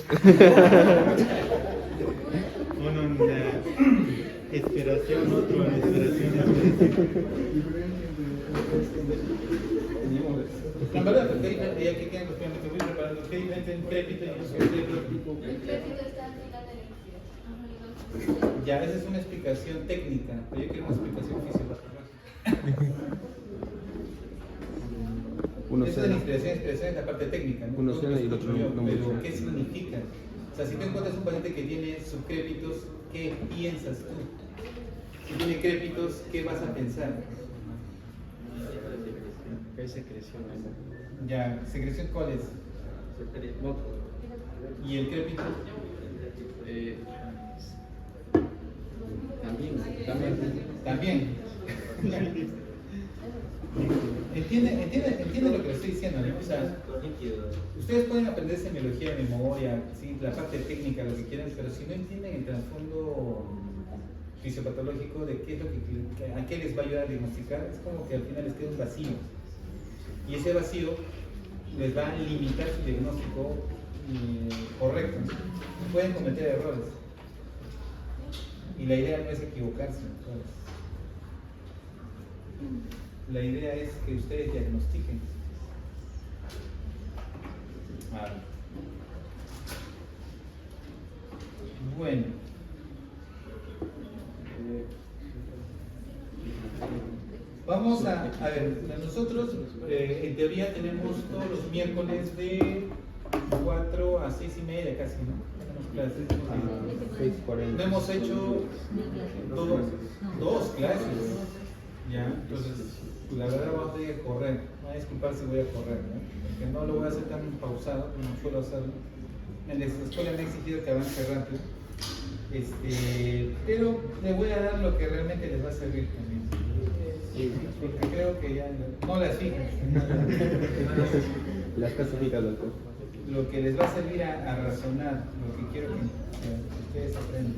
dos. Uno en expiración, otro en expiración. En verdad, porque ya que quedan los primeros, te voy preparando. ¿Qué diferencia entre crépito y un crépito? El crédito está al final de la inspiración. Ya, esa es una explicación técnica, pero yo quiero una explicación fisiopatológica. Uno Esa es la inspiración es la parte técnica, ¿no? Uno cena y el otro no Pero, menciona. ¿qué significa? O sea, si tú encuentras un paciente que tiene subcrépitos, ¿qué piensas tú? Si tiene crépitos, ¿qué vas a pensar? ¿Qué secreción? Ya, ¿secreción cuál es? ¿Y el crépito? También. ¿Entiende lo que le estoy diciendo, ¿no? O sea, ustedes pueden aprender semiología de memoria, ¿sí? La parte técnica, lo que quieran, pero si no entienden el trasfondo fisiopatológico de qué es lo a qué les va a ayudar a diagnosticar, es como que al final les queda un vacío. Y ese vacío les va a limitar su diagnóstico correcto. Pueden cometer errores. Y la idea no es equivocarse. ¿Sabes? La idea es que ustedes diagnostiquen. Vale. Bueno. Vamos a ver, nosotros en teoría tenemos todos los miércoles de 4 a 6 y media casi, ¿no? Tenemos clases. 6:40. No hemos hecho dos clases. Ya, entonces la verdad vamos a tener que correr. Me voy a disculpar si voy a correr, ¿no? Porque no lo voy a hacer tan pausado como suelo hacerlo. En la escuela me ha exigido que avance rápido. Pero le voy a dar lo que realmente les va a servir también. Porque creo que ya no las fijas. Las clasificas, doctor. Lo que les va a servir a razonar, lo que quiero que ustedes aprendan.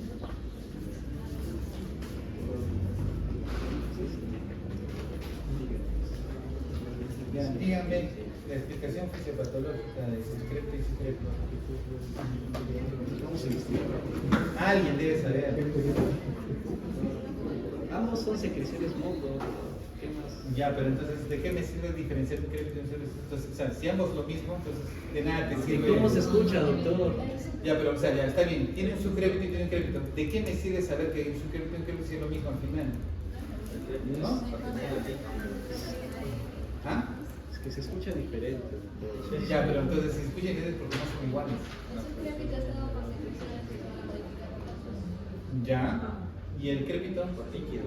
Ya, díganme la explicación fisiopatológica de secreto y secreto. Alguien debe saber. Ambos son secreciones moco. ¿Qué más? Ya, pero entonces, ¿de qué me sirve diferenciar un crédito y un secreto? Entonces, o sea, si ambos lo mismo, entonces de nada te sirve. ¿Cómo se escucha, doctor? Ya, pero, o sea, ya está bien. Tiene un subcrédito y tiene un crédito. ¿De qué me sirve saber que un subcrédito y un crédito es lo mismo al final? ¿No? ¿Ah? Es que se escucha diferente, doctor. Ya, pero entonces, si escuchan es porque no son iguales. Los créditos son más secreciones que van a modificar los Ya. ¿Y el crépito? Líquido.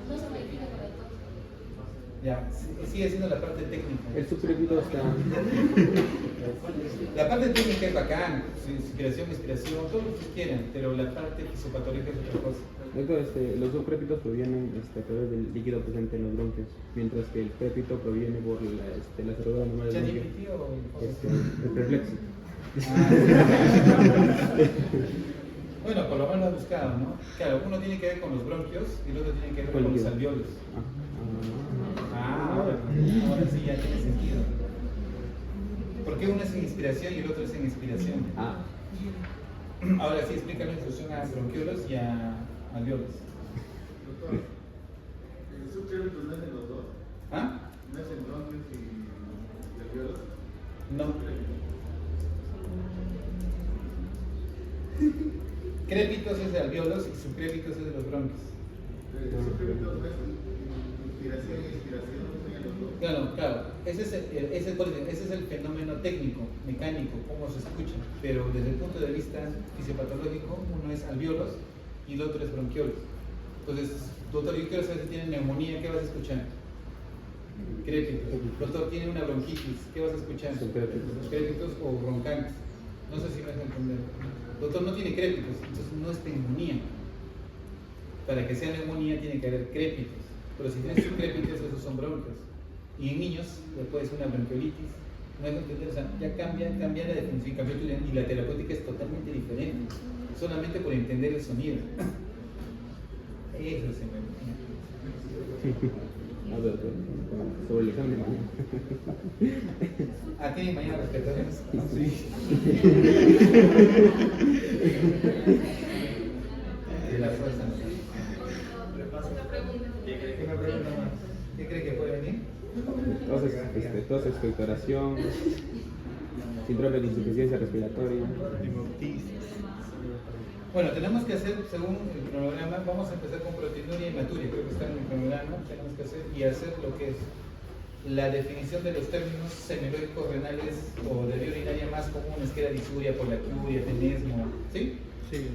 no se modifica con el toque. Ya, sigue siendo la parte técnica. El subcrédito está. La parte técnica es bacán, inspiración, expiración, todo lo que ustedes quieran, pero la parte fisiopatológica es otra cosa. Doctor, los subcrépitos provienen a través del líquido presente en los bronquios, mientras que el crépito proviene por la cerradura normal del bronquio. ¿ChatGPT o El reflexo. Bueno, por lo menos lo he buscado, ¿no? Claro, uno tiene que ver con los bronquios y el otro tiene que ver con los alveolos. Ahora sí ya tiene sentido. ¿Por qué uno es en inspiración y el otro es en expiración? Ahora sí, explícame la instrucción a bronquiolos y a alveolos. Doctor, ¿el subcrédito no es en los dos? ¿Ah? ¿No es en bronquios y alveolos? No. Crépitos es de alveolos y subcrépitos es de los bronquios. El subcrédito no es inspiración y expiración, no es en los dos. Claro, ese es el fenómeno técnico, mecánico, cómo se escucha, pero desde el punto de vista fisiopatológico, uno es alveolos y el otro es bronquiolos. Entonces, doctor, yo quiero saber si tiene neumonía, ¿qué vas a escuchar? Crépitos. Doctor, tiene una bronquitis, ¿qué vas a escuchar? Crépitos o broncantes. No sé si me vas a entender. Doctor, no tiene crépitos, entonces no es neumonía. Para que sea neumonía tiene que haber crépitos, pero si tienes subcrépitos, esos son bronquios. Y en niños puede ser una bronquiolitis. ¿No es entender? O sea, ya cambia la definición, y la terapéutica es totalmente diferente, solamente por entender el sonido. Eso se me... A ver, sobre el examen de mañana. Ah, ¿tienen mañana respetables? Sí. De la fuerza. ¿Qué cree que puede venir? Tos, expectoración, síndrome de insuficiencia respiratoria. Bueno, tenemos que hacer, según el cronograma, vamos a empezar con proteinuria y hematuria, creo que está en el cronograma, tenemos que hacer lo que es la definición de los términos semiológicos renales o de vía urinaria más comunes, que era disuria, polaquiuria, tenesmo, ¿sí? Sí.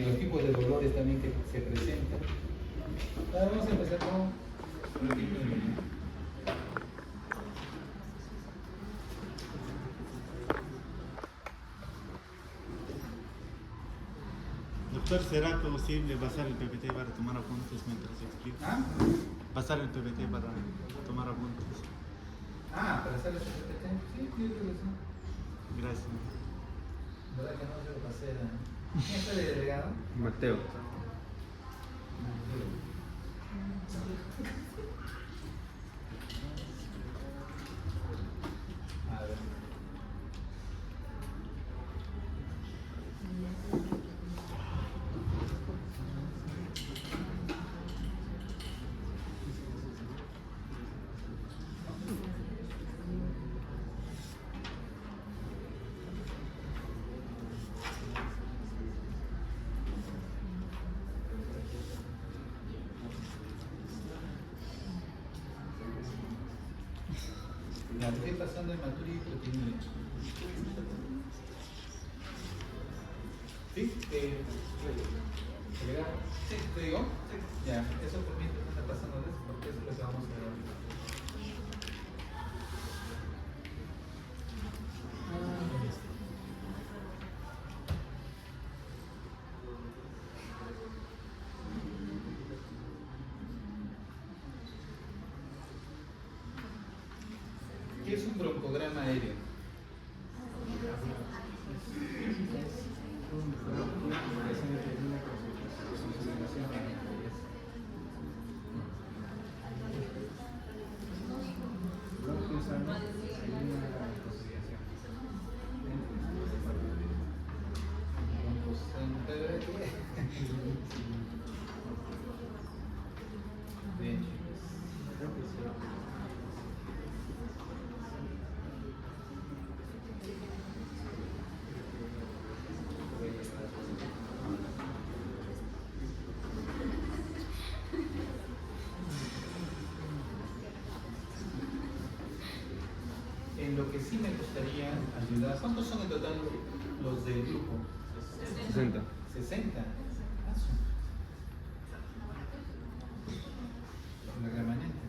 Los tipos de dolores también que se presentan. Ahora vamos a empezar con proteinuria. Doctor, ¿será posible pasar el PPT para tomar apuntes mientras explico? ¿Ah? Pasar el PPT para tomar apuntes. Ah, para hacer el PPT. Sí, yo creo que sí. Gracias. ¿Verdad que no se lo pasé? ¿Quién fue el delegado? Mateo. A ver. La estoy pasando en maturia y proteinuria. ¿Sí? ¿Delegado? Sí, ¿te digo? Sí. Ya, eso permite estar pasando eso porque eso es lo que vamos a ver ahorita. ¿Qué es un broncograma aéreo? Bien. En lo que sí me gustaría ayudar, ¿cuántos son en total los del grupo? 60. 60. La remanente.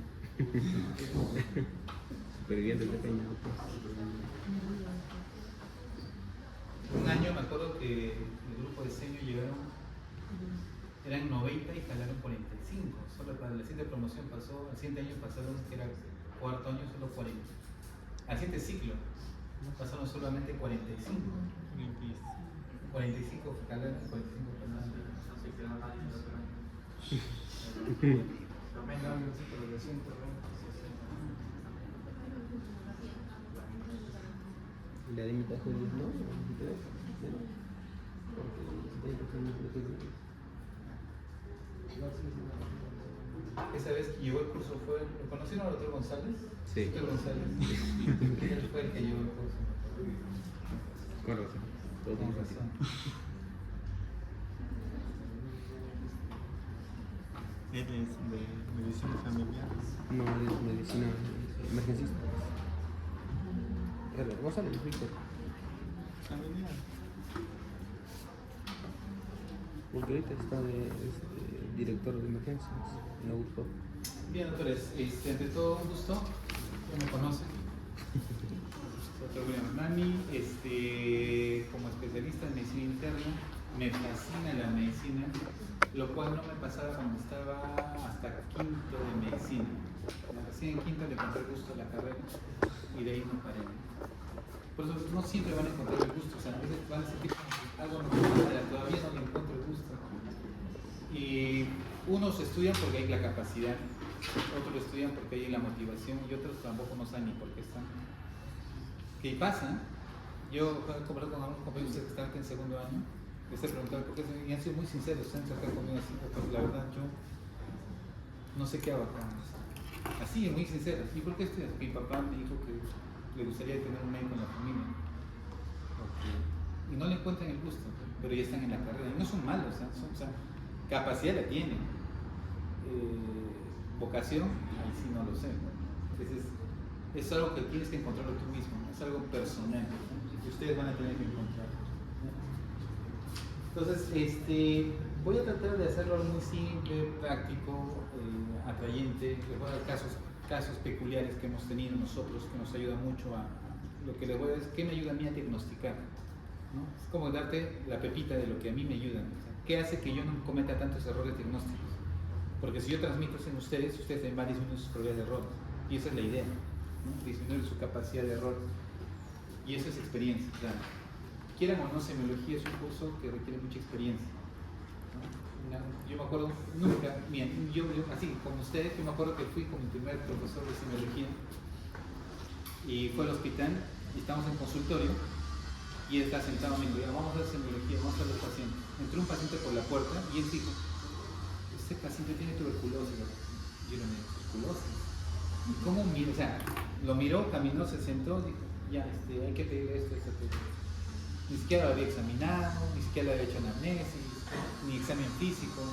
Supervivientes de Peña. Un año me acuerdo que el grupo de Seño llegaron, eran 90 y jalaron 45. Solo para la siguiente promoción pasó, al siguiente año pasaron, que era cuarto año, solo 40. Al siguiente ciclo pasaron solamente 45. 45 jalaron, 45 pasaron. La limitación es no, Esa vez que llevó el curso fue, ¿lo conocieron al doctor González? Sí. Doctor González. Él fue el que llevó el curso. Con razón. Todo Con tiene razón. sentido. Él es de medicina familiar. No, es medicina emergencista. González, Víctor. Familiar. Porque ahorita está de director de emergencias en la URSS. Bien, doctores, ante todo un gusto, ya me conocen. Doctor William Mani, como especialista en medicina interna, me fascina la medicina, lo cual no me pasaba cuando estaba hasta quinto de medicina. Recién en quinto le encontré el gusto a la carrera y de ahí no paré. Por eso no siempre van a encontrar el gusto, o sea, a veces van a sentir algo no me gusta, todavía no le encuentro el gusto. Y unos estudian porque hay la capacidad, otros lo estudian porque hay la motivación y otros tampoco no saben ni por qué están. ¿Qué pasa? Yo he conversado con algunos compañeros que están aquí en segundo año, les he preguntado por qué, y han sido muy sinceros, se han acercado conmigo así, porque la verdad yo no sé qué hago acá. Así, muy sinceros. ¿Y por qué estudias? Mi papá me dijo que le gustaría tener un médico en la familia. Y no le encuentran el gusto, pero ya están en la carrera. Y no son malos, capacidad la tienen. Vocación, ahí sí no lo sé. Entonces, es algo que tienes que encontrarlo tú mismo, es algo personal, ¿no? Que ustedes van a tener que encontrar. Entonces, voy a tratar de hacerlo muy simple, práctico, atrayente. Les voy a dar casos peculiares que hemos tenido nosotros, que nos ayuda mucho a lo que les voy a decir, ¿qué me ayuda a mí a diagnosticar? ¿No? Es como darte la pepita de lo que a mí me ayuda. O sea, ¿qué hace que yo no cometa tantos errores diagnósticos? Porque si yo transmito eso en ustedes también van a disminuir sus probabilidades de error. Y esa es la idea, ¿no? Disminuir su capacidad de error. Y eso es experiencia, claro. Quieran o no, semiología es un curso que requiere mucha experiencia, ¿no? Yo me acuerdo, nunca, bien, yo así como ustedes, yo me acuerdo que fui con mi primer profesor de semiología y fue al hospital y estamos en consultorio y él está sentado y me dijo, vamos a hacer semiología, vamos a ver los pacientes. Entró un paciente por la puerta y él dijo, este paciente tiene tuberculosis. Yo le dije, ¿tuberculosis? ¿Y cómo miro? O sea, lo miró, caminó, se sentó, dijo, ya, hay que pedir esto. Ni siquiera lo había examinado, ni siquiera le había hecho anamnesis, ni examen físico.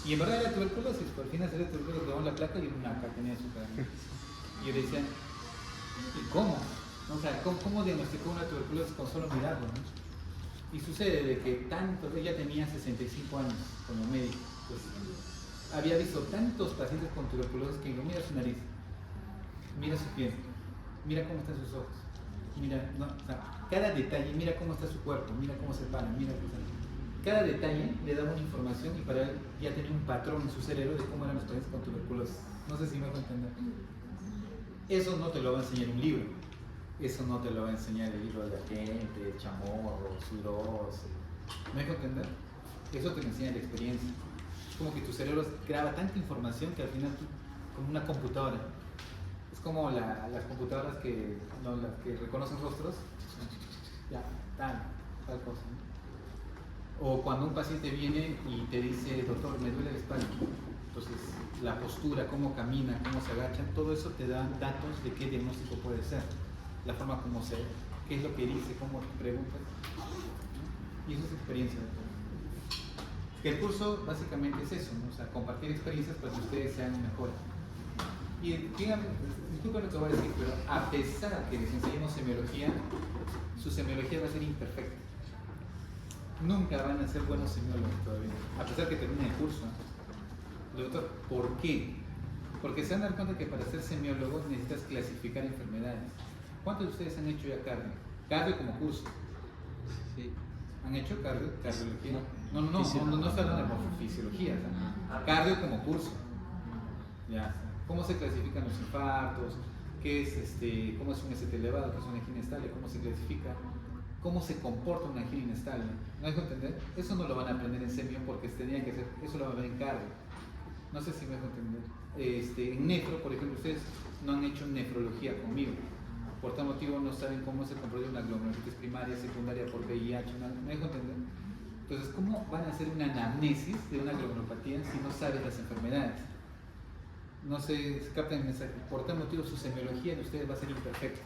Y en verdad era tuberculosis, pero al final salió tuberculosis, le dieron la placa y una acá tenía su cara. Y yo le decía, ¿y cómo? O sea, ¿cómo diagnosticó una tuberculosis con solo mirarlo, ¿no? Y sucede de que ella tenía 65 años como médico, pues había visto tantos pacientes con tuberculosis que digo, mira su nariz, mira su piel, mira cómo están sus ojos, mira, no, o sea, cada detalle, mira cómo está su cuerpo, mira cómo se para, mira, o sea, cada detalle le daba una información y para él ya tenía un patrón en su cerebro de cómo eran los pacientes con tuberculosis. No sé si me va a entender. Eso no te lo va a enseñar un libro. Eso no te lo va a enseñar el libro de la gente, el chamorro, Suros. ¿Me dejo entender? Eso te lo enseña la experiencia. Es como que tu cerebro graba tanta información que al final tú, como una computadora. Es como las computadoras las que reconocen rostros. Ya, tal cosa, ¿no? O cuando un paciente viene y te dice, doctor, me duele la espalda. Entonces, la postura, cómo camina, cómo se agacha, todo eso te da datos de qué diagnóstico puede ser. La forma como qué es lo que dice, cómo preguntas, ¿no? Y eso es experiencia. Que el curso básicamente es eso, ¿no? O sea, compartir experiencias para que ustedes sean mejores. Y díganme, disculpen lo que voy a decir, pero a pesar que les enseñemos semiología, su semiología va a ser imperfecta. Nunca van a ser buenos semiólogos todavía, a pesar que terminen el curso. Doctor, ¿por qué? Porque se van a dar cuenta que para ser semiólogo necesitas clasificar enfermedades. ¿Cuántos de ustedes han hecho ya cardio? Cardio como curso. Sí. ¿Han hecho cardiología? No se habla de morfofisiología, o sea, cardio como curso. Ya. ¿Cómo se clasifican los infartos? ¿Qué es cómo es un ST elevado? ¿Qué es una angina inestable? ¿Cómo se clasifica? ¿Cómo se comporta una angina inestable? ¿No dejo entender? Eso no lo van a aprender en semio porque tendrían que hacer, eso lo van a ver en cardio. No sé si me dejo entender. En nefro, por ejemplo, ustedes no han hecho nefrología conmigo. Por tal motivo no saben cómo se comporta una glomerulitis primaria, secundaria por VIH. ¿Me dejo entender? Entonces, ¿cómo van a hacer una anamnesis de una glomerulopatía si no saben las enfermedades? No se captan el mensaje. Por tal motivo, su semiología de ustedes va a ser imperfecta.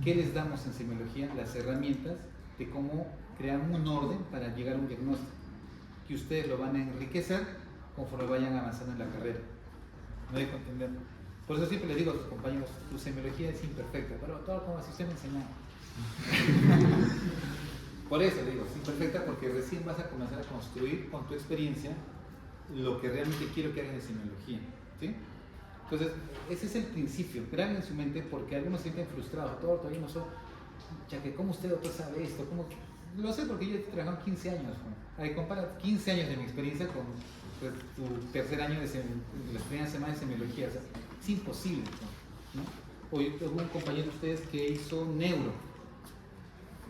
¿Qué les damos en semiología? Las herramientas de cómo crear un orden para llegar a un diagnóstico. Que ustedes lo van a enriquecer conforme vayan avanzando en la carrera. ¿Me dejo entender? Por eso siempre les digo a sus compañeros, tu semiología es imperfecta, pero todo como si usted me enseñara. Por eso le digo, es imperfecta porque recién vas a comenzar a construir con tu experiencia lo que realmente quiero que hagan en semiología. ¿Sí? Entonces, ese es el principio. Graben en su mente porque algunos se sienten frustrados. Todavía no soy, ya que ¿cómo usted doctor sabe esto? ¿Cómo? Lo sé porque yo he trabajado 15 años. ¿No? Compara 15 años de mi experiencia con pues, tu tercer año de las primeras semanas de semiología. O sea, es imposible. ¿No? Hoy hubo un compañero de ustedes que hizo neuro.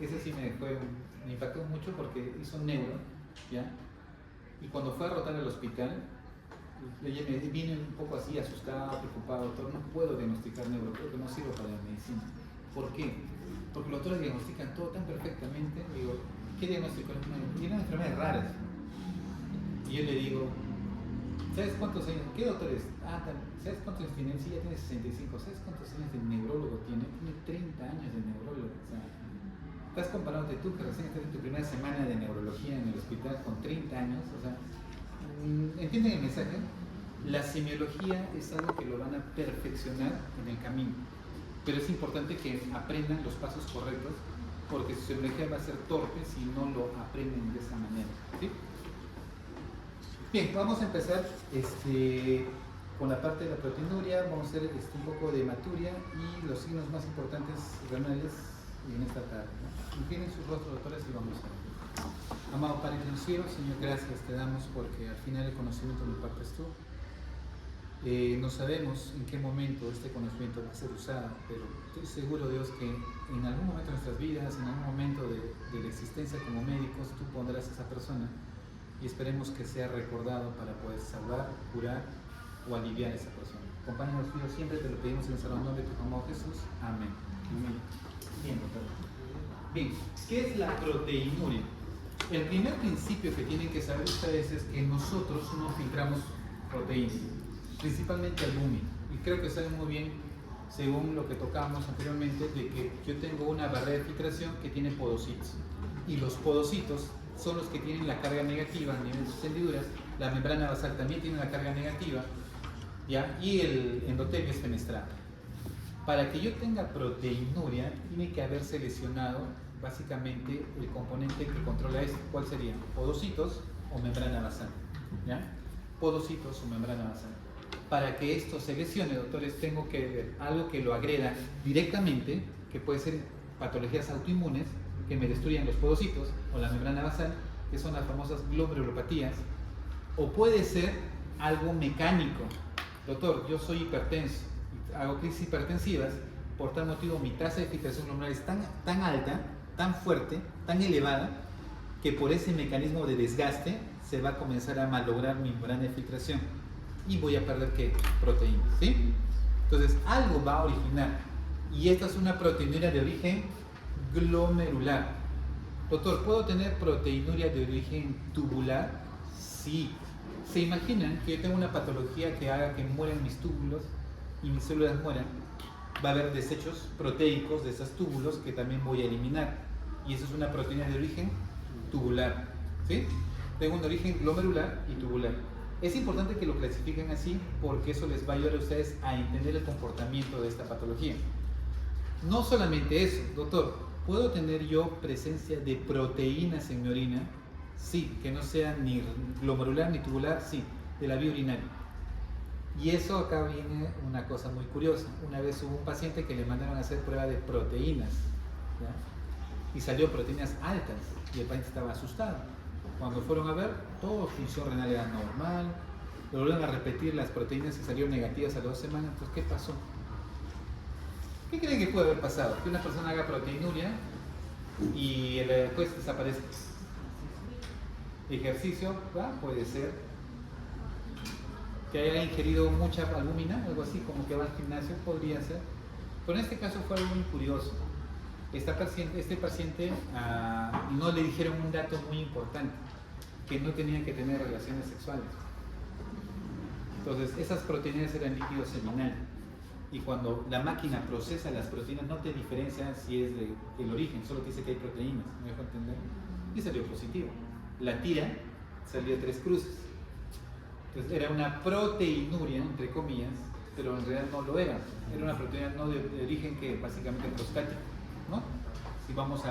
Ese sí me impactó mucho porque hizo neuro, ¿ya? Y cuando fue a rotar al hospital, Vine un poco así asustado, preocupado, doctor, no puedo diagnosticar neuro, creo que no sirvo para la medicina. ¿Por qué? Porque los doctores diagnostican todo tan perfectamente. Digo, ¿qué diagnóstico? Tienen enfermedades raras. Y yo le digo, ¿sabes cuántos años? ¿Qué doctor es? ¿Sabes cuántos años tiene? Sí, ya tiene 65. ¿Sabes cuántos años de neurólogo tiene? Tiene 30 años de neurólogo. O sea, estás comparándote tú que recién estás en tu primera semana de neurología en el hospital con 30 años. O sea, ¿entienden el mensaje? La semiología es algo que lo van a perfeccionar en el camino. Pero es importante que aprendan los pasos correctos, porque su semiología va a ser torpe si no lo aprenden de esa manera. ¿Sí? Bien, vamos a empezar con la parte de la proteinuria. Vamos a hacer un poco de hematuria y los signos más importantes renales en esta tarde. Inclinen sus rostros, doctores, y vamos a ver. Amado Padre del cielo, Señor, gracias te damos porque al final el conocimiento lo impartes tú. No sabemos en qué momento este conocimiento va a ser usado, pero estoy seguro, Dios, que en algún momento de nuestras vidas, en algún momento de la existencia como médicos, tú pondrás a esa persona y esperemos que sea recordado para poder salvar, curar o aliviar a esa persona. Acompáñanos, Dios, siempre te lo pedimos en el santo nombre de tu amado Jesús. Amén. Bien, doctor. Bien, ¿qué es la proteinuria? El primer principio que tienen que saber ustedes es que nosotros no filtramos proteínas, principalmente albúmina. Y creo que saben muy bien, según lo que tocamos anteriormente, de que yo tengo una barrera de filtración que tiene podocitos. Y los podocitos son los que tienen la carga negativa a nivel de sus hendiduras. La membrana basal también tiene una carga negativa, ¿ya? Y el endotelio es fenestrado. Para que yo tenga proteinuria, tiene que haberse lesionado básicamente el componente que controla esto. ¿Cuál sería? Podocitos o membrana basal, ¿ya? Podocitos o membrana basal. Para que esto se lesione, doctores, tengo que ver algo que lo agreda directamente, que puede ser patologías autoinmunes que me destruyan los podocitos o la membrana basal, que son las famosas glomerulopatías, o puede ser algo mecánico. Doctor, yo soy hipertenso, hago crisis hipertensivas, por tal motivo mi tasa de filtración glomerular es tan alta, tan fuerte, tan elevada, que por ese mecanismo de desgaste se va a comenzar a malograr mi membrana de filtración y voy a perder ¿qué? Proteínas, ¿sí? Entonces algo va a originar, y esta es una proteinuria de origen glomerular. Doctor, ¿puedo tener proteinuria de origen tubular? Sí. ¿Se imaginan que yo tengo una patología que haga que mueran mis túbulos y mis células mueran? Va a haber desechos proteicos de esos túbulos que también voy a eliminar, y eso es una proteína de origen tubular, ¿sí? Tengo un origen glomerular y tubular. Es importante que lo clasifiquen así porque eso les va a ayudar a ustedes a entender el comportamiento de esta patología. No solamente eso, doctor, ¿puedo tener yo presencia de proteínas en mi orina? Sí, que no sea ni glomerular ni tubular, sí, de la vía urinaria. Y eso acá viene una cosa muy curiosa. Una vez hubo un paciente que le mandaron a hacer prueba de proteínas, ¿ya? Y salió proteínas altas y el paciente estaba asustado. Cuando fueron a ver, todo función renal era normal, lo volvieron a repetir las proteínas y salieron negativas a las 2 semanas. Entonces, ¿qué pasó? ¿Qué creen que puede haber pasado? Que una persona haga proteinuria y después desaparezca. Ejercicio, ¿va? Puede ser. Que haya ingerido mucha albúmina, algo así, como que va al gimnasio, podría ser. Pero en este caso fue algo muy curioso. Este paciente no le dijeron un dato muy importante, que no tenía que tener relaciones sexuales. Entonces, esas proteínas eran líquido seminal. Y cuando la máquina procesa las proteínas, no te diferencia si es del origen, solo te dice que hay proteínas, ¿me dejo entender? Y salió positivo. La tira salió de 3 cruces. Entonces, era una proteinuria, entre comillas, pero en realidad no lo era. Era una proteína no de origen que básicamente prostático, ¿no? Si vamos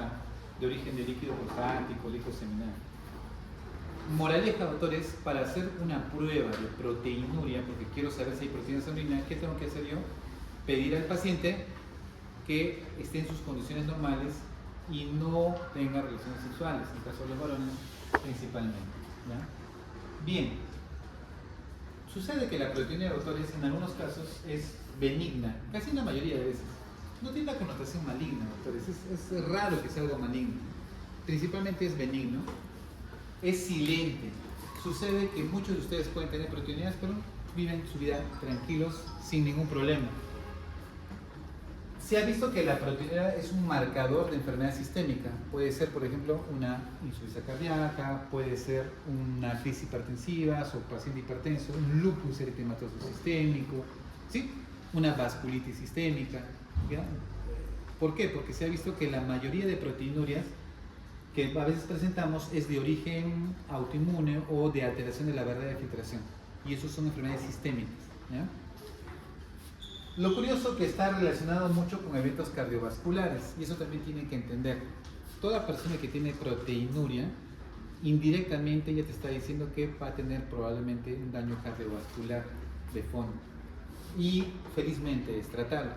de origen de líquido prostático, líquido seminal. Moraleja, doctores, para hacer una prueba de proteinuria, porque quiero saber si hay proteínas en orina, ¿qué tengo que hacer yo? Pedir al paciente que esté en sus condiciones normales y no tenga relaciones sexuales, en el caso de los varones principalmente, ¿ya? Bien, sucede que la proteinuria, doctores, en algunos casos es benigna, casi en la mayoría de veces. No tiene la connotación maligna, doctores, es raro que sea algo maligno. Principalmente es benigno, es silente. sucede que muchos de ustedes pueden tener proteinurias, pero viven su vida tranquilos, sin ningún problema. Se ha visto que la proteinuria es un marcador de enfermedad sistémica. Puede ser, por ejemplo, una insuficiencia cardíaca, puede ser una crisis hipertensiva, o paciente hipertenso, un lupus eritematoso sistémico, ¿sí? Una vasculitis sistémica. ¿Ya? ¿Por qué? Porque se ha visto que la mayoría de proteinurias que a veces presentamos es de origen autoinmune o de alteración de la barrera de filtración. Y eso son enfermedades sistémicas. ¿Ya? Lo curioso que está relacionado mucho con eventos cardiovasculares, y eso también tienen que entender. Toda persona que tiene proteinuria, indirectamente ya te está diciendo que va a tener probablemente un daño cardiovascular de fondo. Y felizmente es tratable, ¿no?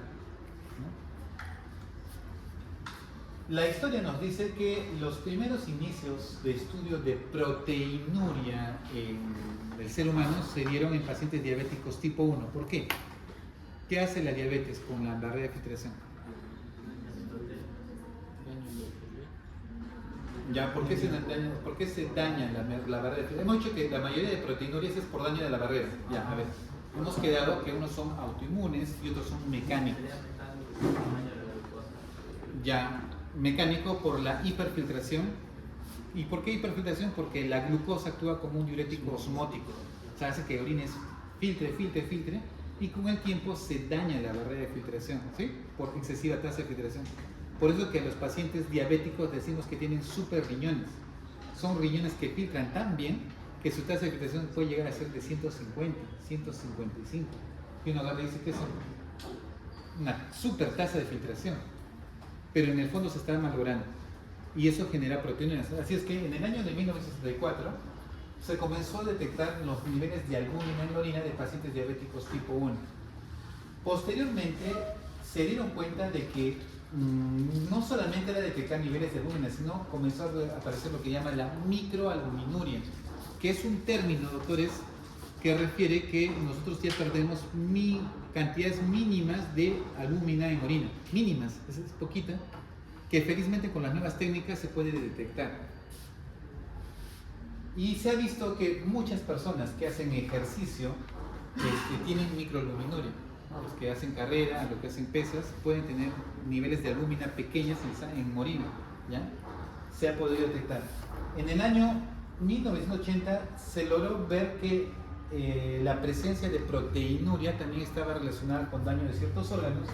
La historia nos dice que los primeros inicios de estudio de proteinuria en el ser humano se dieron en pacientes diabéticos tipo 1. ¿Por qué? ¿Qué hace la diabetes con la barrera de filtración? Ya, ¿por qué se daña la barrera de filtración? Hemos dicho que la mayoría de proteinurias es por daño de la barrera. Ya, a ver, hemos quedado que unos son autoinmunes y otros son mecánicos. Ya, mecánico por la hiperfiltración. ¿Y por qué hiperfiltración? Porque la glucosa actúa como un diurético osmótico. O sea, hace que orines filtre, y con el tiempo se daña la barrera de filtración, ¿sí? Por excesiva tasa de filtración. Por eso que a los pacientes diabéticos decimos que tienen super riñones. Son riñones que filtran tan bien que su tasa de filtración puede llegar a ser de 150, 155. Y uno agarra y dice que es una super tasa de filtración. Pero en el fondo se está malogrando. Y eso genera proteínas. Así es que en el año de 1964 se comenzó a detectar los niveles de albúmina en la orina de pacientes diabéticos tipo 1. Posteriormente se dieron cuenta de que no solamente era detectar niveles de albúmina, sino comenzó a aparecer lo que llama la microalbuminuria, que es un término, doctores, que refiere que nosotros ya perdemos cantidades mínimas de albúmina en orina, mínimas, es poquita, que felizmente con las nuevas técnicas se puede detectar. Y se ha visto que muchas personas que hacen ejercicio tienen microalbuminuria. Los que hacen carrera, los que hacen pesas, pueden tener niveles de albúmina pequeñas en orina. ¿Ya? Se ha podido detectar. En el año 1980 se logró ver que la presencia de proteinuria también estaba relacionada con daño de ciertos órganos.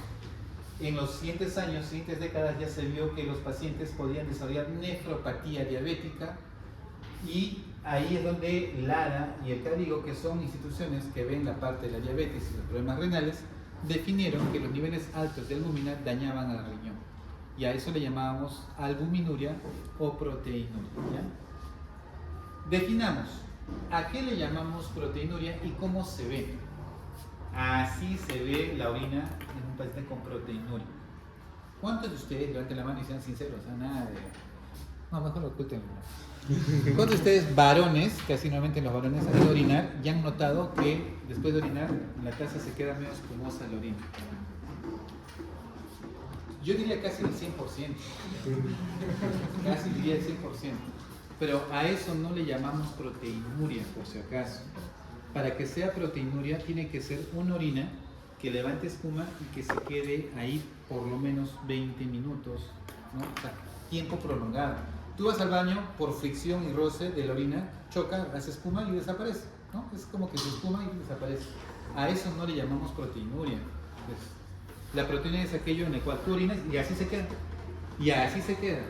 En los siguientes años, siguientes décadas, ya se vio que los pacientes podían desarrollar nefropatía diabética. Y ahí es donde LADA y el CADIGO, que son instituciones que ven la parte de la diabetes y los problemas renales, definieron que los niveles altos de albúmina dañaban al riñón. Y a eso le llamábamos albuminuria o proteinuria. ¿Ya? Definamos a qué le llamamos proteinuria y cómo se ve. Así se ve la orina en un paciente con proteinuria. ¿Cuántos de ustedes, levanten la mano y sean sinceros? Nada de... No, mejor lo oculten. ¿Cuántos de ustedes, varones, casi normalmente los varones al orinar, ya han notado que después de orinar la taza se queda medio espumosa la orina? Yo diría casi el 100%. Casi diría el 100%. Pero a eso no le llamamos proteinuria, por si acaso. Para que sea proteinuria tiene que ser una orina que levante espuma y que se quede ahí por lo menos 20 minutos, ¿no? O sea, tiempo prolongado. Tú vas al baño por fricción y roce de la orina, choca, hace espuma y desaparece, ¿no? Es como que se espuma y desaparece. A eso no le llamamos proteinuria. La proteína es aquello en el cual tú orinas y así se queda. Y así se queda.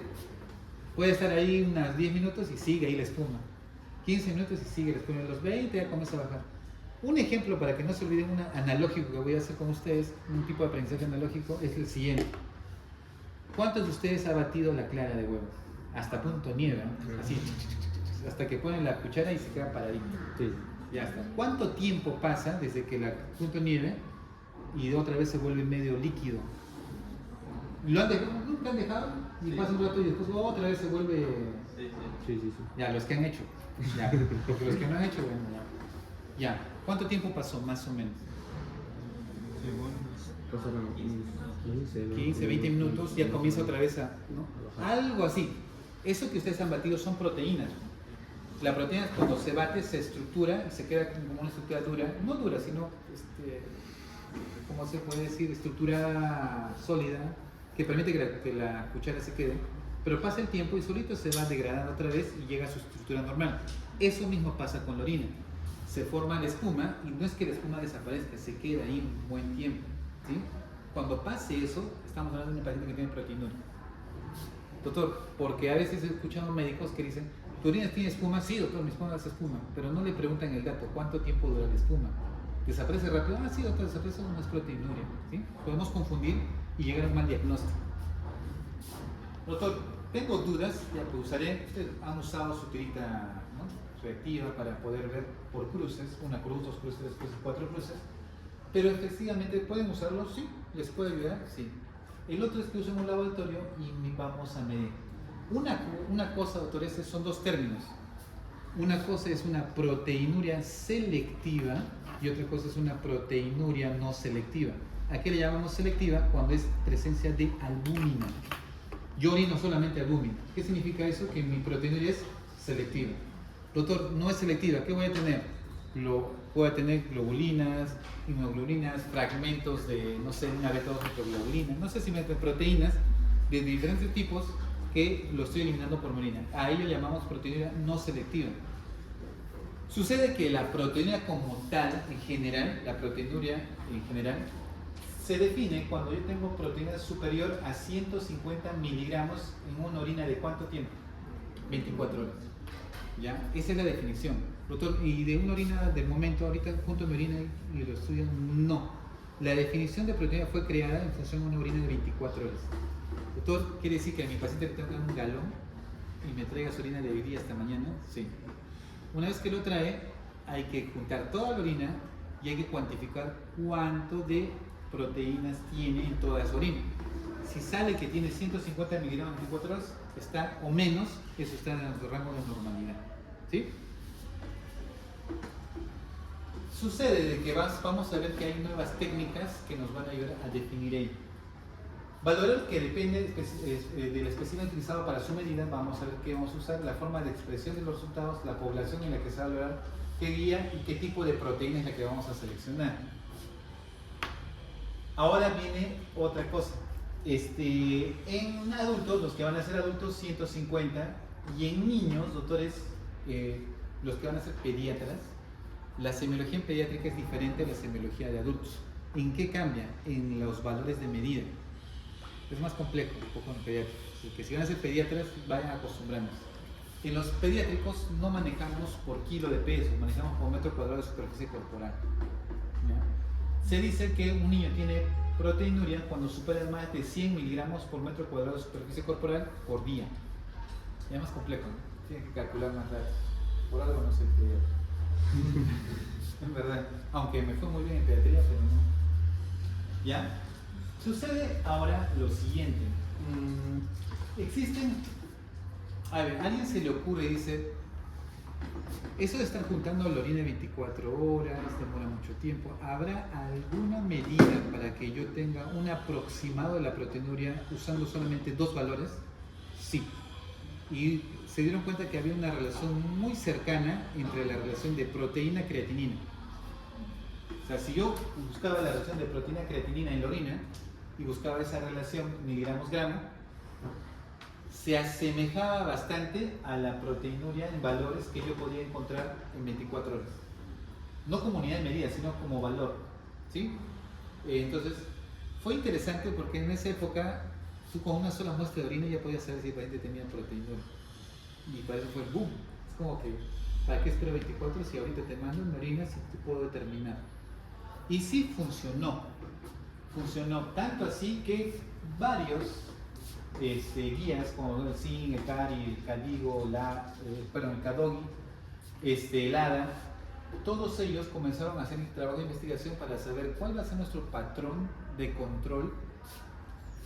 Puede estar ahí unas 10 minutos y sigue ahí la espuma. 15 minutos y sigue la espuma. A los 20 ya comienza a bajar. Un ejemplo para que no se olviden, un analógico que voy a hacer con ustedes, un tipo de aprendizaje analógico, es el siguiente. ¿Cuántos de ustedes ha batido la clara de huevo? Hasta punto nieve, ¿no? Así, hasta que ponen la cuchara y se queda paradito. Sí. Ya está. ¿Cuánto tiempo pasa desde que la punto nieve y de otra vez se vuelve medio líquido? ¿Lo han dejado? ¿Nunca han dejado? Y pasa un rato y después otra vez se vuelve... Sí. Ya, los que han hecho. Ya, porque los que no han hecho, bueno, ya. Ya. ¿Cuánto tiempo pasó, más o menos? Pasaron 15, 20 minutos, ya comienza otra vez a... ¿no? Algo así. Eso que ustedes han batido son proteínas. La proteína cuando se bate se estructura y se queda como una estructura dura, no dura, sino, ¿cómo se puede decir? Estructura sólida que permite que la cuchara se quede, pero pasa el tiempo y solito se va degradando otra vez y llega a su estructura normal. Eso mismo pasa con la orina. Se forma la espuma y no es que la espuma desaparezca, se queda ahí un buen tiempo, ¿sí? Cuando pase eso, estamos hablando de un paciente que tiene proteinuria. Doctor, porque a veces he escuchado médicos que dicen, ¿tu orina tiene espuma? Sí, doctor, mi espuma hace espuma, pero no le preguntan el dato, ¿cuánto tiempo dura la espuma? ¿Desaparece rápido? Ah, sí, doctor, desaparece, no es proteinuria, ¿sí? Podemos confundir y llegar a un mal diagnóstico. Doctor, tengo dudas, ya pues usaré, ustedes han usado su tirita, ¿no?, reactiva para poder ver por cruces, una cruz, dos cruces, tres cruces, cuatro cruces, pero efectivamente pueden usarlo, sí, les puede ayudar, sí. El otro es que usen un laboratorio y vamos a medir. Una cosa, doctores, son dos términos. Una cosa es una proteinuria selectiva y otra cosa es una proteinuria no selectiva. ¿A qué le llamamos selectiva? Cuando es presencia de albúmina. Yo orino solamente albúmina. ¿Qué significa eso? Que mi proteinuria es selectiva. Doctor, no es selectiva. ¿Qué voy a tener? Voy a tener globulinas, inmunoglobulinas, fragmentos de, no sé, una beta-2-microglobulina, no sé si proteínas de diferentes tipos que lo estoy eliminando por mi orina. A ello llamamos proteinuria no selectiva. Sucede que la proteína como tal, en general, la proteinuria en general, se define cuando yo tengo proteína superior a 150 miligramos en una orina de ¿cuánto tiempo? 24 horas. ¿Ya? Esa es la definición. Doctor, ¿y de una orina del momento, ahorita junto a mi orina y lo estudian? No. La definición de proteína fue creada en función de una orina de 24 horas. Doctor, ¿quiere decir que a mi paciente le tengo que dar un galón y me traiga su orina de hoy día hasta mañana? Sí. Una vez que lo trae, hay que juntar toda la orina y hay que cuantificar cuánto de proteínas tiene en toda su orina. Si sale que tiene 150 miligramos en 24 horas, está o menos, eso está en el rango de normalidad. ¿Sí? Sucede de que vamos a ver que hay nuevas técnicas que nos van a ayudar a definir ello. Valorar que depende del espécimen utilizado para su medida, vamos a ver qué vamos a usar, la forma de expresión de los resultados, la población en la que se va a valorar, qué guía y qué tipo de proteína es la que vamos a seleccionar. Ahora viene otra cosa. En adultos, los que van a ser adultos, 150, y en niños, doctores, los que van a ser pediatras, la semiología en pediátrica es diferente a la semiología de adultos. ¿En qué cambia? En los valores de medida. Es más complejo un poco en pediátricos. Así que si van a ser pediatras, vayan acostumbrándose. En los pediátricos no manejamos por kilo de peso, manejamos por metro cuadrado de superficie corporal. ¿Ya? Se dice que un niño tiene proteinuria cuando supera más de 100 miligramos por metro cuadrado de superficie corporal por día. Ya más complejo, ¿no? Tienen que calcular más rápido. Por algo no soy pediatra. En verdad, aunque me fue muy bien en pediatría, pero no. ¿Ya? Sucede ahora lo siguiente. Existen, a ver, a alguien se le ocurre y dice, eso de estar juntando la orina 24 horas, demora mucho tiempo, ¿habrá alguna medida para que yo tenga un aproximado de la proteinuria usando solamente dos valores? Sí. Y se dieron cuenta que había una relación muy cercana entre la relación de proteína-creatinina. O sea, si yo buscaba la relación de proteína-creatinina en la orina y buscaba esa relación miligramos-gramo, se asemejaba bastante a la proteinuria en valores que yo podía encontrar en 24 horas. No como unidad de medida, sino como valor. ¿Sí? Entonces, fue interesante porque en esa época tú con una sola muestra de orina ya podías saber si el paciente tenía proteinuria. Y para eso fue el boom. Es como que, ¿para qué espero 24 si ahorita te mando una orina si te puedo determinar? Y sí funcionó. Funcionó tanto así que varios guías como el SIN, el CARI, el CADIGO, el CADOGI, el ADA, todos ellos comenzaron a hacer un trabajo de investigación para saber cuál va a ser nuestro patrón de control,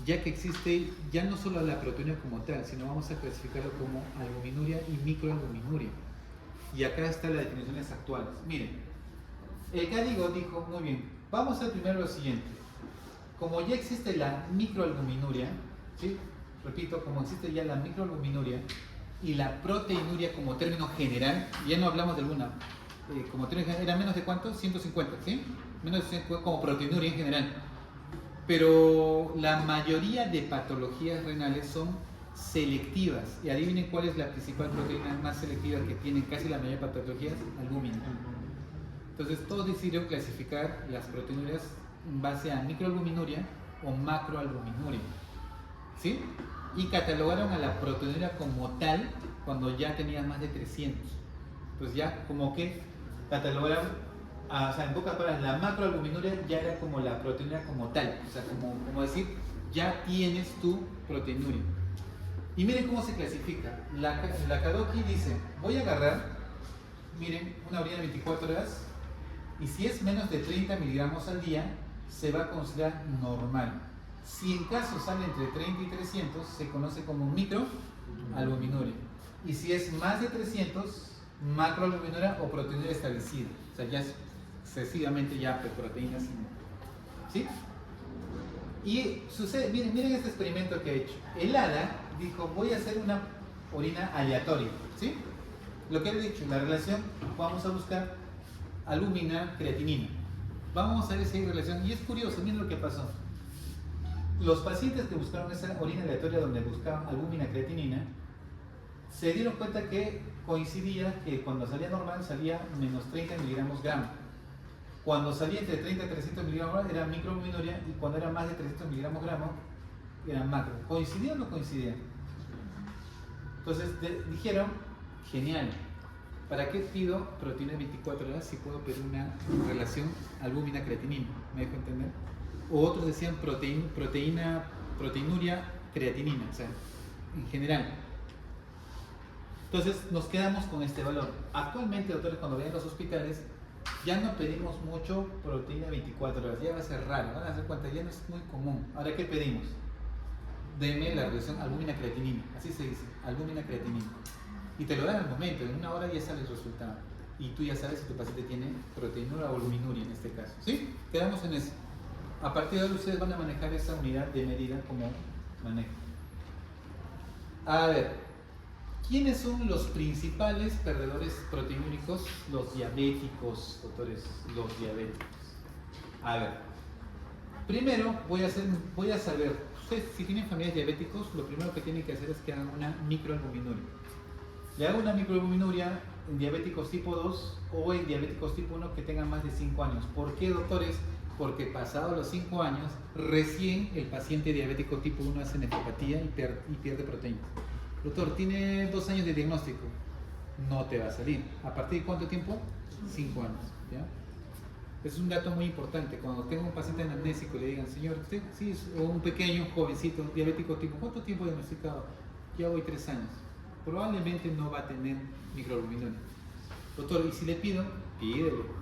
ya que existe ya no solo la proteína como tal, sino vamos a clasificarlo como albuminuria y microalbuminuria. Y acá están las definiciones actuales. Miren, el CADIGO dijo, muy bien, vamos a hacer primero lo siguiente. Como ya existe la microalbuminuria, ¿sí? Repito, como existe ya la microalbuminuria, y la proteinuria como término general, ya no hablamos de alguna, como término general, ¿era menos de cuánto? 150, ¿sí? Menos de 150 como proteinuria en general. Pero la mayoría de patologías renales son selectivas. Y adivinen cuál es la principal proteína más selectiva que tienen casi la mayoría de patologías: albúmina. Entonces todos decidieron clasificar las proteinurias en base a microalbuminuria o macroalbuminuria, ¿sí? Y catalogaron a la proteinuria como tal cuando ya tenía más de 300. Pues ya como que catalogaron, o sea, en pocas palabras, la macroalbuminuria ya era como la proteinuria como tal, o sea, como decir, ya tienes tu proteinuria. Y miren cómo se clasifica. La Kadoki dice, voy a agarrar, miren, una orina de 24 horas, y si es menos de 30 miligramos al día, se va a considerar normal. Si en caso sale entre 30 y 300, se conoce como microalbuminuria. Y si es más de 300, macroalbuminuria o proteinuria establecida. O sea, ya es excesivamente ya proteínas. ¿Sí? Y sucede, miren este experimento que he hecho. El ADA dijo, voy a hacer una orina aleatoria. ¿Sí? Lo que he dicho, la relación, vamos a buscar albúmina, creatinina. Vamos a ver si hay relación. Y es curioso, miren lo que pasó. Los pacientes que buscaron esa orina aleatoria donde buscaban albúmina, creatinina, se dieron cuenta que coincidía que cuando salía normal salía menos 30 miligramos gramo. Cuando salía entre 30 y 300 miligramos era microalbuminuria, y cuando era más de 300 miligramos gramo era macro. ¿Coincidía o no coincidía? Entonces dijeron, genial, ¿para qué pido proteína de 24 horas si puedo pedir una relación albúmina-creatinina? ¿Me dejo entender? O otros decían proteinuria creatinina, o sea, en general. Entonces nos quedamos con este valor. Actualmente, doctores, cuando vayan a los hospitales, ya no pedimos mucho proteína 24 horas, ya va a ser raro, van a hacer cuenta, ya no es muy común. Ahora, ¿qué pedimos? Deme la relación albúmina-creatinina, así se dice, albúmina-creatinina. Y te lo dan al momento, en una hora ya sale el resultado. Y tú ya sabes si tu paciente tiene proteinuria o albuminuria en este caso. ¿Sí? Quedamos en eso. A partir de ahora ustedes van a manejar esa unidad de medida como manejo. A ver, ¿quiénes son los principales perdedores proteinúricos? Los diabéticos, doctores, los diabéticos. A ver, primero voy a saber, ustedes si tienen familiares diabéticos, lo primero que tienen que hacer es que hagan una microalbuminuria. Le hago una microalbuminuria en diabéticos tipo 2 o en diabéticos tipo 1 que tengan más de 5 años. ¿Por qué, doctores? Porque pasados los 5 años, recién el paciente diabético tipo 1 hace nefropatía y pierde proteínas. Doctor, tiene 2 años de diagnóstico, no te va a salir. ¿A partir de cuánto tiempo? 5 años. ¿Ya? Es un dato muy importante. Cuando tengo un paciente anamnésico y le digan, señor, usted sí, o un pequeño, un jovencito, diabético tipo, ¿cuánto tiempo diagnosticado? Ya voy 3 años. Probablemente no va a tener microalbuminuria. Doctor, ¿y si le pido? Pídele.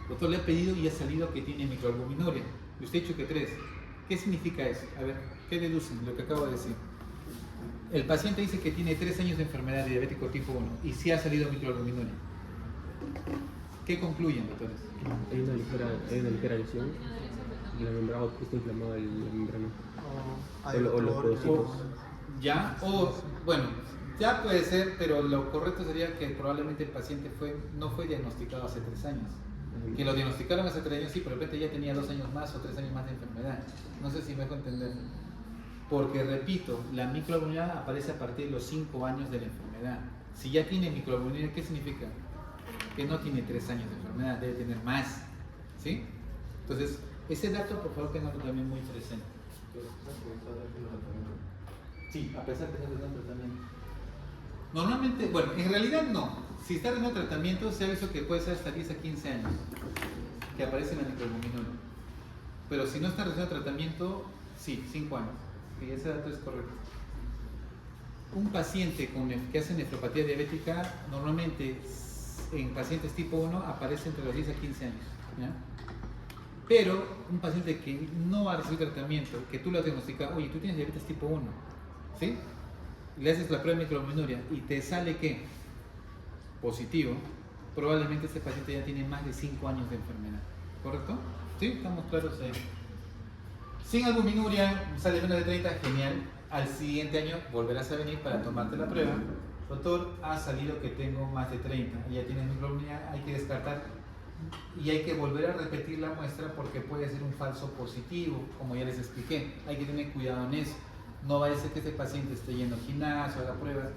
Doctor, le ha pedido y ha salido que tiene microalbuminuria. Y usted ha dicho que 3. ¿Qué significa eso? A ver, ¿qué deducen? Lo que acabo de decir. El paciente dice que tiene 3 años de enfermedad de diabético tipo 1 y sí ha salido microalbuminuria. ¿Qué concluyen, doctores? Hay una ligera lesión. La membrana está inflamada, la membrana. O los podocitos. Ya, o bueno, ya puede ser, pero lo correcto sería que probablemente el paciente no fue diagnosticado hace 3 años. Que lo diagnosticaron hace 3 años, sí, pero de repente ya tenía 2 años más o 3 años más de enfermedad. No sé si me dejo entender. Porque, repito, la microalbuminuria aparece a partir de los 5 años de la enfermedad. Si ya tiene microalbuminuria, ¿qué significa? Que no tiene 3 años de enfermedad, debe tener más. ¿Sí? Entonces, ese dato, por favor, tenganlo también muy presente. Sí, a pesar de que no está tratamiento. Normalmente, bueno, en realidad no. Si está en tratamiento, se ha visto que puede ser hasta 10 a 15 años que aparece la microalbuminuria. Pero si no está en tratamiento, sí, 5 años. Y ese dato es correcto. Un paciente que hace nefropatía diabética, normalmente en pacientes tipo 1 aparece entre los 10 a 15 años. ¿Ya? Pero un paciente que no ha recibido tratamiento, que tú lo has diagnosticado, oye, tú tienes diabetes tipo 1, ¿sí? Le haces la prueba de microalbuminuria y te sale que positivo, probablemente este paciente ya tiene más de 5 años de enfermedad. ¿Correcto? ¿Sí? ¿Estamos claros ahí? Sin albuminuria, sale menos de 30, genial. Al siguiente año volverás a venir para tomarte la prueba Doctor, ha salido que tengo más de 30, ya tienes microglobulina, hay que descartar y hay que volver a repetir la muestra porque puede ser un falso positivo, como ya les expliqué. Hay que tener cuidado en eso. No vaya a ser que este paciente esté yendo al gimnasio, haga pruebas,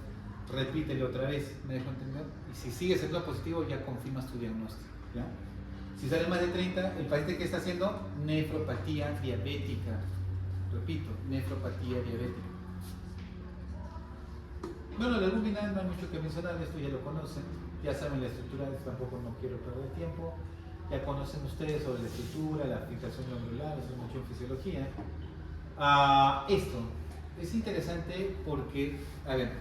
repítele otra vez, ¿me dejo entender? Y si sigue siendo positivo, ya confirmas tu diagnóstico, ¿ya? Si sale más de 30, el paciente que está haciendo nefropatía diabética. Repito, nefropatía diabética. Bueno, la albúmina no hay mucho que mencionar, esto ya lo conocen, ya saben la estructura, tampoco no quiero perder tiempo, ya conocen ustedes sobre la estructura, la filtración glomerular, eso es mucho en fisiología. Esto es interesante porque, a ver,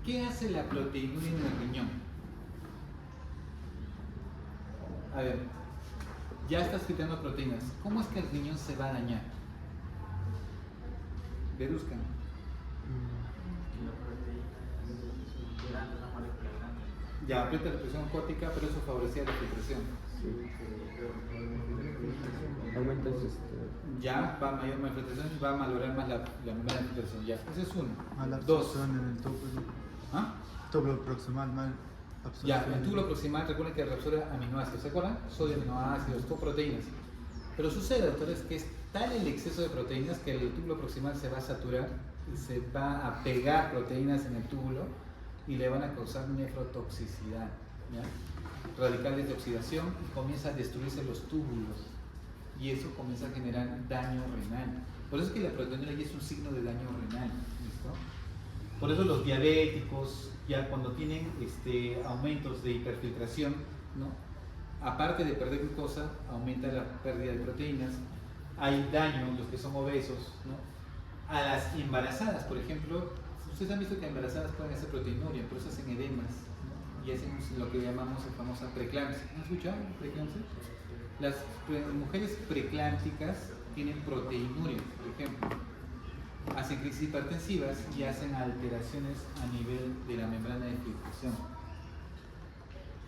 ¿qué hace la proteinuria en el riñón? A ver, ya estás filtrando proteínas, ¿cómo es que el riñón se va a dañar? Deduzcan. Ya aprieta la presión cortica, pero eso favorecía la filtración. Aumentas Ya va a mayor filtración y va a malograr más la membrana de filtración. Ya, ese es uno. Mala Dos. absorción en el túbulo. ¿Ah? Túbulo proximal, mal absorción. Ya, el túbulo proximal, recuerden que reabsorbe aminoácidos, ¿se acuerdan? Sodio, aminoácidos, todo proteínas. Pero sucede, doctores, que es tal el exceso de proteínas que el túbulo proximal se va a saturar y se va a pegar proteínas en el túbulo y le van a causar nefrotoxicidad, ¿ya? Radicales de oxidación y comienza a destruirse los túbulos y eso comienza a generar daño renal. Por eso es que la proteinuria ya es un signo de daño renal, ¿listo? Por eso los diabéticos, ya cuando tienen aumentos de hiperfiltración, ¿no? Aparte de perder glucosa, aumenta la pérdida de proteínas, hay daño, los que son obesos, ¿no? A las embarazadas, por ejemplo, ustedes han visto que embarazadas pueden hacer proteinuria, pero eso hacen edemas, ¿no? Y hacen lo que llamamos la famosa preeclampsia. ¿Han escuchado preeclampsia? Las mujeres preeclámpticas tienen proteinuria, por ejemplo. Hacen crisis hipertensivas y hacen alteraciones a nivel de la membrana de filtración.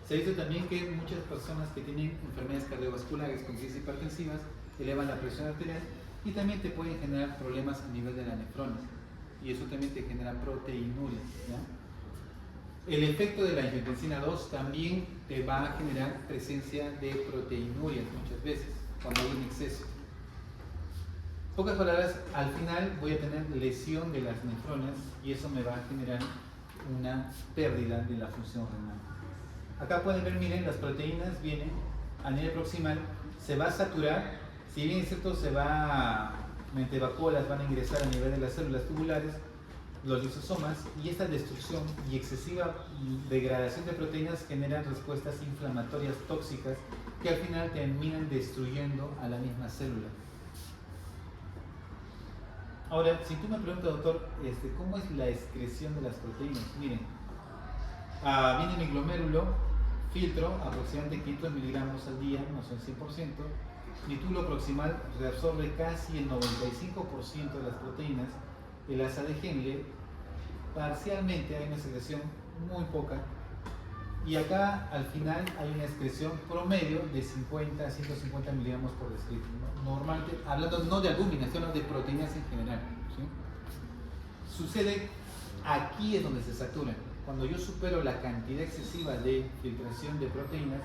Se dice también que muchas personas que tienen enfermedades cardiovasculares con crisis hipertensivas elevan la presión arterial y también te pueden generar problemas a nivel de la nefrona y eso también te genera proteinuria, ¿ya? El efecto de la angiotensina 2 también te va a generar presencia de proteinuria muchas veces cuando hay un exceso. Pocas palabras, al final voy a tener lesión de las nefronas y eso me va a generar una pérdida de la función renal. Acá pueden ver, miren, las proteínas vienen a nivel proximal, se va a saturar, si bien es cierto, mediante vacuolas van a ingresar a nivel de las células tubulares, los lisosomas, y esta destrucción y excesiva degradación de proteínas generan respuestas inflamatorias tóxicas que al final terminan destruyendo a la misma célula. Ahora, si tú me preguntas, doctor, ¿cómo es la excreción de las proteínas? Miren, viene mi glomérulo, filtro aproximadamente 500 miligramos al día, no son 100%. Mi túbulo proximal reabsorbe casi el 95% de las proteínas. El asa de Henle, parcialmente hay una secreción muy poca. Y acá al final hay una excreción promedio de 50 a 150 miligramos por decilitro, ¿no? Normalmente, hablando no de albúmina, sino de proteínas en general, ¿sí? Sucede, aquí es donde se satura. Cuando yo supero la cantidad excesiva de filtración de proteínas,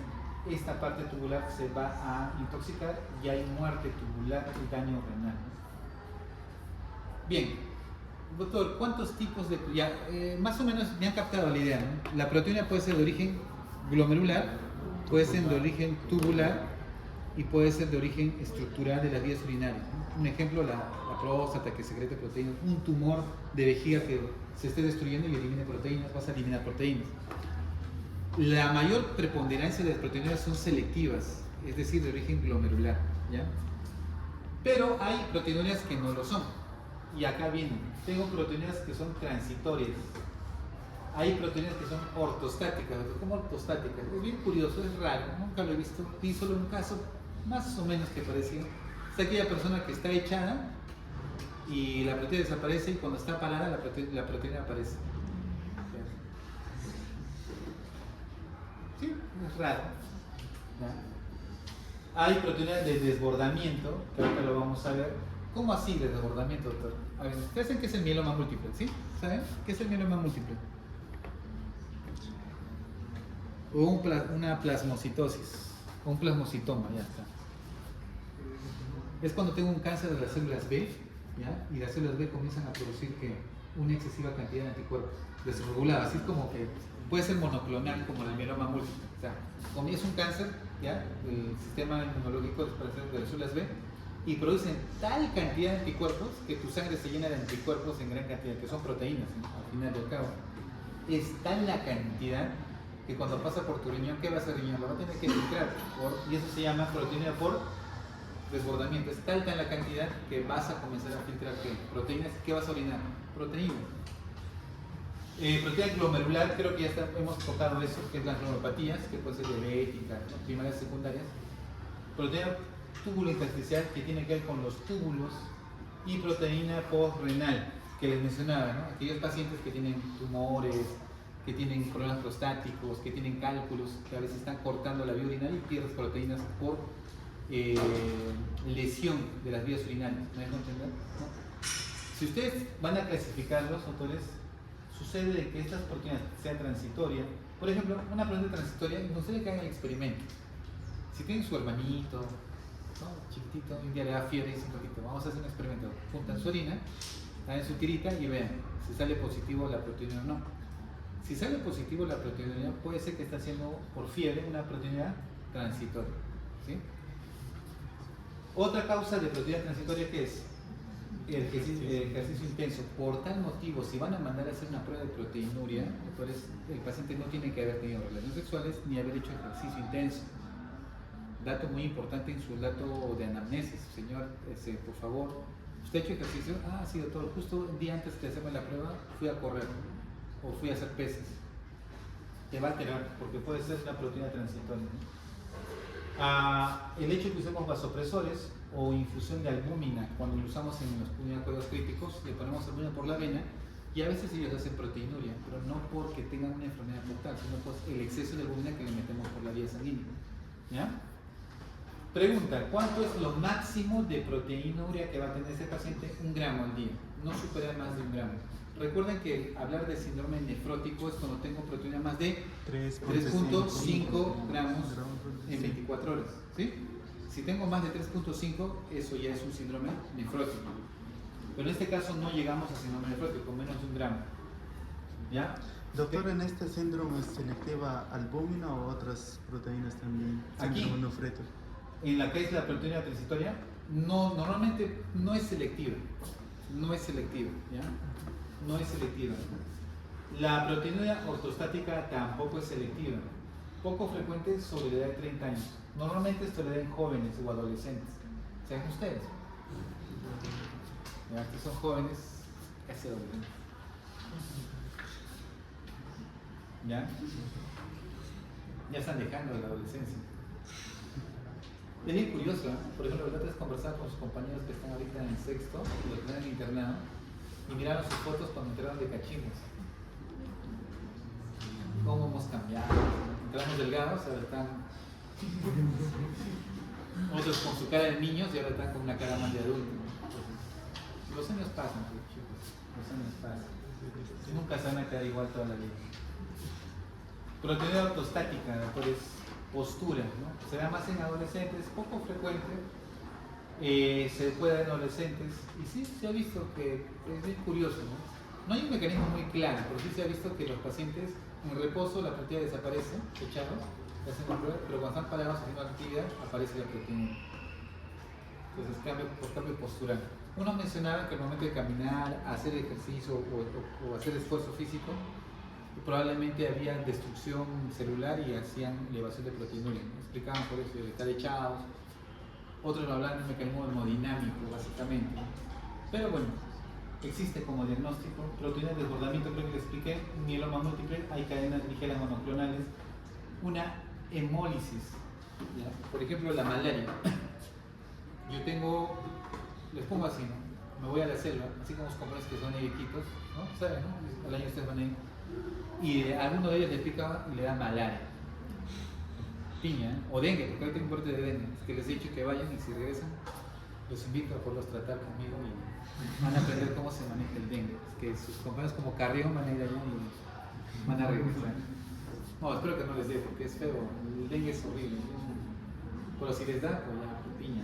esta parte tubular se va a intoxicar y hay muerte tubular y daño renal. Bien, doctor, ¿cuántos tipos de...? Más o menos me han captado la idea, ¿no? La proteína puede ser de origen glomerular, puede ser de origen tubular y puede ser de origen estructural de las vías urinarias, ¿no? Un ejemplo, la próstata que secreta proteínas, un tumor de vejiga que se esté destruyendo y elimine proteínas, vas a eliminar proteínas. La mayor preponderancia de las proteínas son selectivas, es decir, de origen glomerular, ¿ya? Pero hay proteinurias que no lo son. Y acá vienen. Tengo proteínas que son transitorias. Hay proteínas que son ortostáticas. ¿Cómo ortostáticas? Es bien curioso, es raro. Nunca lo he visto. Vi solo un caso más o menos que parecía. Es aquella persona que está echada y la proteína desaparece y cuando está parada la proteína aparece. Sí, es raro, ¿ya? Hay proteínas de desbordamiento, que ahorita lo vamos a ver. ¿Cómo así de desbordamiento, doctor? A ver, ustedes saben qué es el mieloma múltiple, ¿sí? ¿Saben qué es el mieloma múltiple? O una plasmocitosis, o un plasmocitoma, ya está. Es cuando tengo un cáncer de las células B, ¿ya? Y las células B comienzan a producir una excesiva cantidad de anticuerpos, desregulada, así como que puede ser monoclonal como el mieloma múltiple. O sea, comienza un cáncer, ¿ya? El sistema inmunológico de las células B y producen tal cantidad de anticuerpos que tu sangre se llena de anticuerpos en gran cantidad, que son proteínas, ¿no? Al final del cabo. Es tal la cantidad que cuando pasa por tu riñón, ¿qué va a hacer el riñón? Lo va a tener que filtrar, y eso se llama proteína por desbordamiento. Es tal la cantidad que vas a comenzar a filtrar proteínas. ¿Qué vas a orinar? Proteínas. Proteína glomerular, creo que ya hemos tocado eso, que es las neuropatías, que puede ser diabética, ¿no? Primarias, secundarias. Proteína túbulo intersticial, que tiene que ver con los túbulos, y proteína postrenal, que les mencionaba, ¿no? Aquellos pacientes que tienen tumores, que tienen problemas prostáticos, que tienen cálculos, que a veces están cortando la vía urinaria y pierdes proteínas por lesión de las vías urinarias. ¿Me dejo entender? ¿No? Si ustedes van a clasificarlos, autores, sucede de que estas proteínas sean transitorias. Por ejemplo, una proteína transitoria, me gustaría que hagan el experimento. Si tienen su hermanito, ¿no? Chiquitito, un día le da fiebre y dice un poquito, vamos a hacer un experimento. Juntan su orina, hagan su tirita y vean si sale positivo la proteína o no. Si sale positivo la proteína, puede ser que está haciendo por fiebre una proteína transitoria, ¿sí? Otra causa de proteína transitoria, que es el ejercicio intenso. Por tal motivo, si van a mandar a hacer una prueba de proteinuria, entonces el paciente no tiene que haber tenido relaciones sexuales ni haber hecho ejercicio intenso. Dato muy importante en su dato de anamnesis, señor, por favor, ¿usted ha hecho ejercicio? Ah, sí, doctor, justo un día antes de hacerme la prueba fui a correr o fui a hacer pesas. Te va a alterar porque puede ser una proteína transitoria, ¿no? El hecho de que usemos vasopresores o infusión de albúmina, cuando lo usamos en los cuidados críticos, le ponemos albúmina por la vena y a veces ellos hacen proteinuria, pero no porque tengan una enfermedad portal, sino por el exceso de albúmina que le metemos por la vía sanguínea. ¿Ya? Pregunta, ¿cuánto es lo máximo de proteinuria que va a tener ese paciente? 1 gramo al día, no superar más de 1 gramo. Recuerden que hablar de síndrome nefrótico es cuando tengo proteína más de 3.5 gramos en 24 horas. ¿Sí? Si tengo más de 3.5, eso ya es un síndrome nefrótico. Pero en este caso no llegamos a síndrome nefrótico, con menos de 1 gramo. ¿Ya? Doctor, ¿en este síndrome es selectiva albúmina o otras proteínas también? Aquí. Síndrome nefrótico. En la que es la proteína transitoria, no, normalmente no es selectiva. No es selectiva, ¿ya? No es selectiva. La proteína ortostática tampoco es selectiva. Poco frecuente sobre la edad de 30 años. Normalmente esto le da en jóvenes o adolescentes. Sean ustedes. Ya, estos son jóvenes, casi adolescentes. ¿Ya? Ya están dejando la adolescencia. Es bien curioso, ¿eh? Por ejemplo, la otra vez conversaba con sus compañeros que están ahorita en sexto y los tienen internado y miraron sus fotos cuando entraron de cachimbos. ¿Cómo hemos cambiado? Entramos delgados, ahora están otros con su cara de niños y ahora están con una cara más de adulto. Entonces, los años pasan, chicos, los años pasan. Nunca se van a quedar igual toda la vida. Proteína ortostática, pues postura, ¿no? Se da más en adolescentes, poco frecuente, se puede dar en adolescentes y sí se ha visto que es bien curioso, ¿no? No hay un mecanismo muy claro, pero sí se ha visto que los pacientes en reposo la proteína desaparece, echados, hacen la prueba, pero cuando están parados haciendo actividad aparece la proteína. Entonces por cambio postural. Uno mencionaba que al momento de caminar, hacer ejercicio o hacer esfuerzo físico, probablemente había destrucción celular y hacían elevación de proteinuria, ¿no? Explicaban por eso de estar echados. Otros hablan de un mecanismo hemodinámico, básicamente. Pero bueno, existe como diagnóstico proteína de desbordamiento, creo que le expliqué, mieloma múltiple, hay cadenas ligeras monoclonales, una hemólisis, ¿ya? Por ejemplo, la malaria. Yo tengo, les pongo así, ¿no? Me voy a la selva, así como los compañeros que son viejitos, ¿no? ¿Saben, no? Al año ustedes van ahí. Y a alguno de ellos le pica y le da malaria, piña, ¿eh? O dengue, porque hoy tengo un brote de dengue. Es que les he dicho que vayan y si regresan, los invito a poderlos tratar conmigo y van a aprender cómo se maneja el dengue. Es que sus compañeros como Carrión van a ir allá y van a regresar. No, espero que no les dé porque es feo. El dengue es horrible. Pero si les da, pues ya, piña.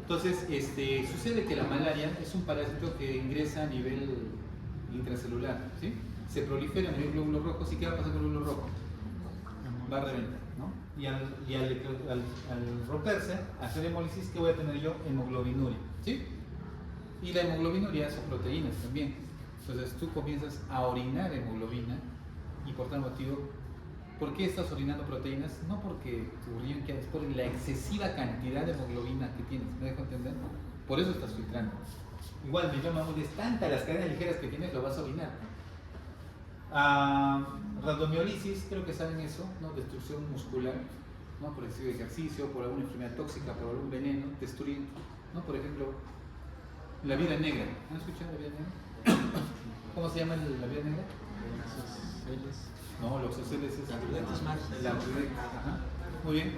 Entonces, sucede que la malaria es un parásito que ingresa a nivel intracelular, ¿sí? Se prolifera a nivel glóbulos rojos y ¿qué va a pasar con el glóbulo rojo? Va a reventar, ¿no? Y al romperse, hacer hemólisis, ¿qué voy a tener yo? Hemoglobinuria, ¿sí? Y la hemoglobinuria son proteínas también. Entonces tú comienzas a orinar hemoglobina y por tal motivo, ¿por qué estás orinando proteínas? No porque tu riñón quiera, es por la excesiva cantidad de hemoglobina que tienes, ¿me dejo entender? Por eso estás filtrando. Igual me llama es tantas las cadenas ligeras que tienes, lo vas a orinar. Rabdomiolisis, creo que saben eso, ¿no? Destrucción muscular, ¿no? Por excesivo ejercicio, por alguna enfermedad tóxica, por algún veneno, destruir, ¿no? Por ejemplo, la viuda negra. ¿Han escuchado la viuda negra? ¿Cómo se llama la viuda negra? No, Loxoceles es la ajá. Muy bien.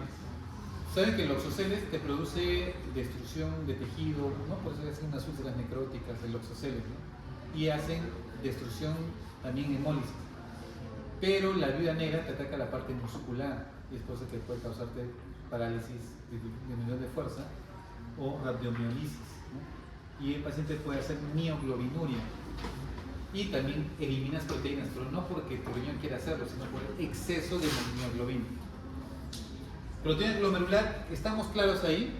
Saben que el Loxoceles te produce destrucción de tejido, ¿no? Por eso hacen unas úlceras necróticas el Loxoceles, ¿no? Y hacen destrucción también hemólisis. Pero la viuda negra te ataca la parte muscular y es por eso que puede causarte parálisis, disminución de fuerza o rabdomiolisis, ¿no? Y el paciente puede hacer mioglobinuria. Y también eliminas proteínas, pero no porque tu riñón quiera hacerlo, sino por el exceso de mioglobina. Proteína glomerular, ¿estamos claros ahí?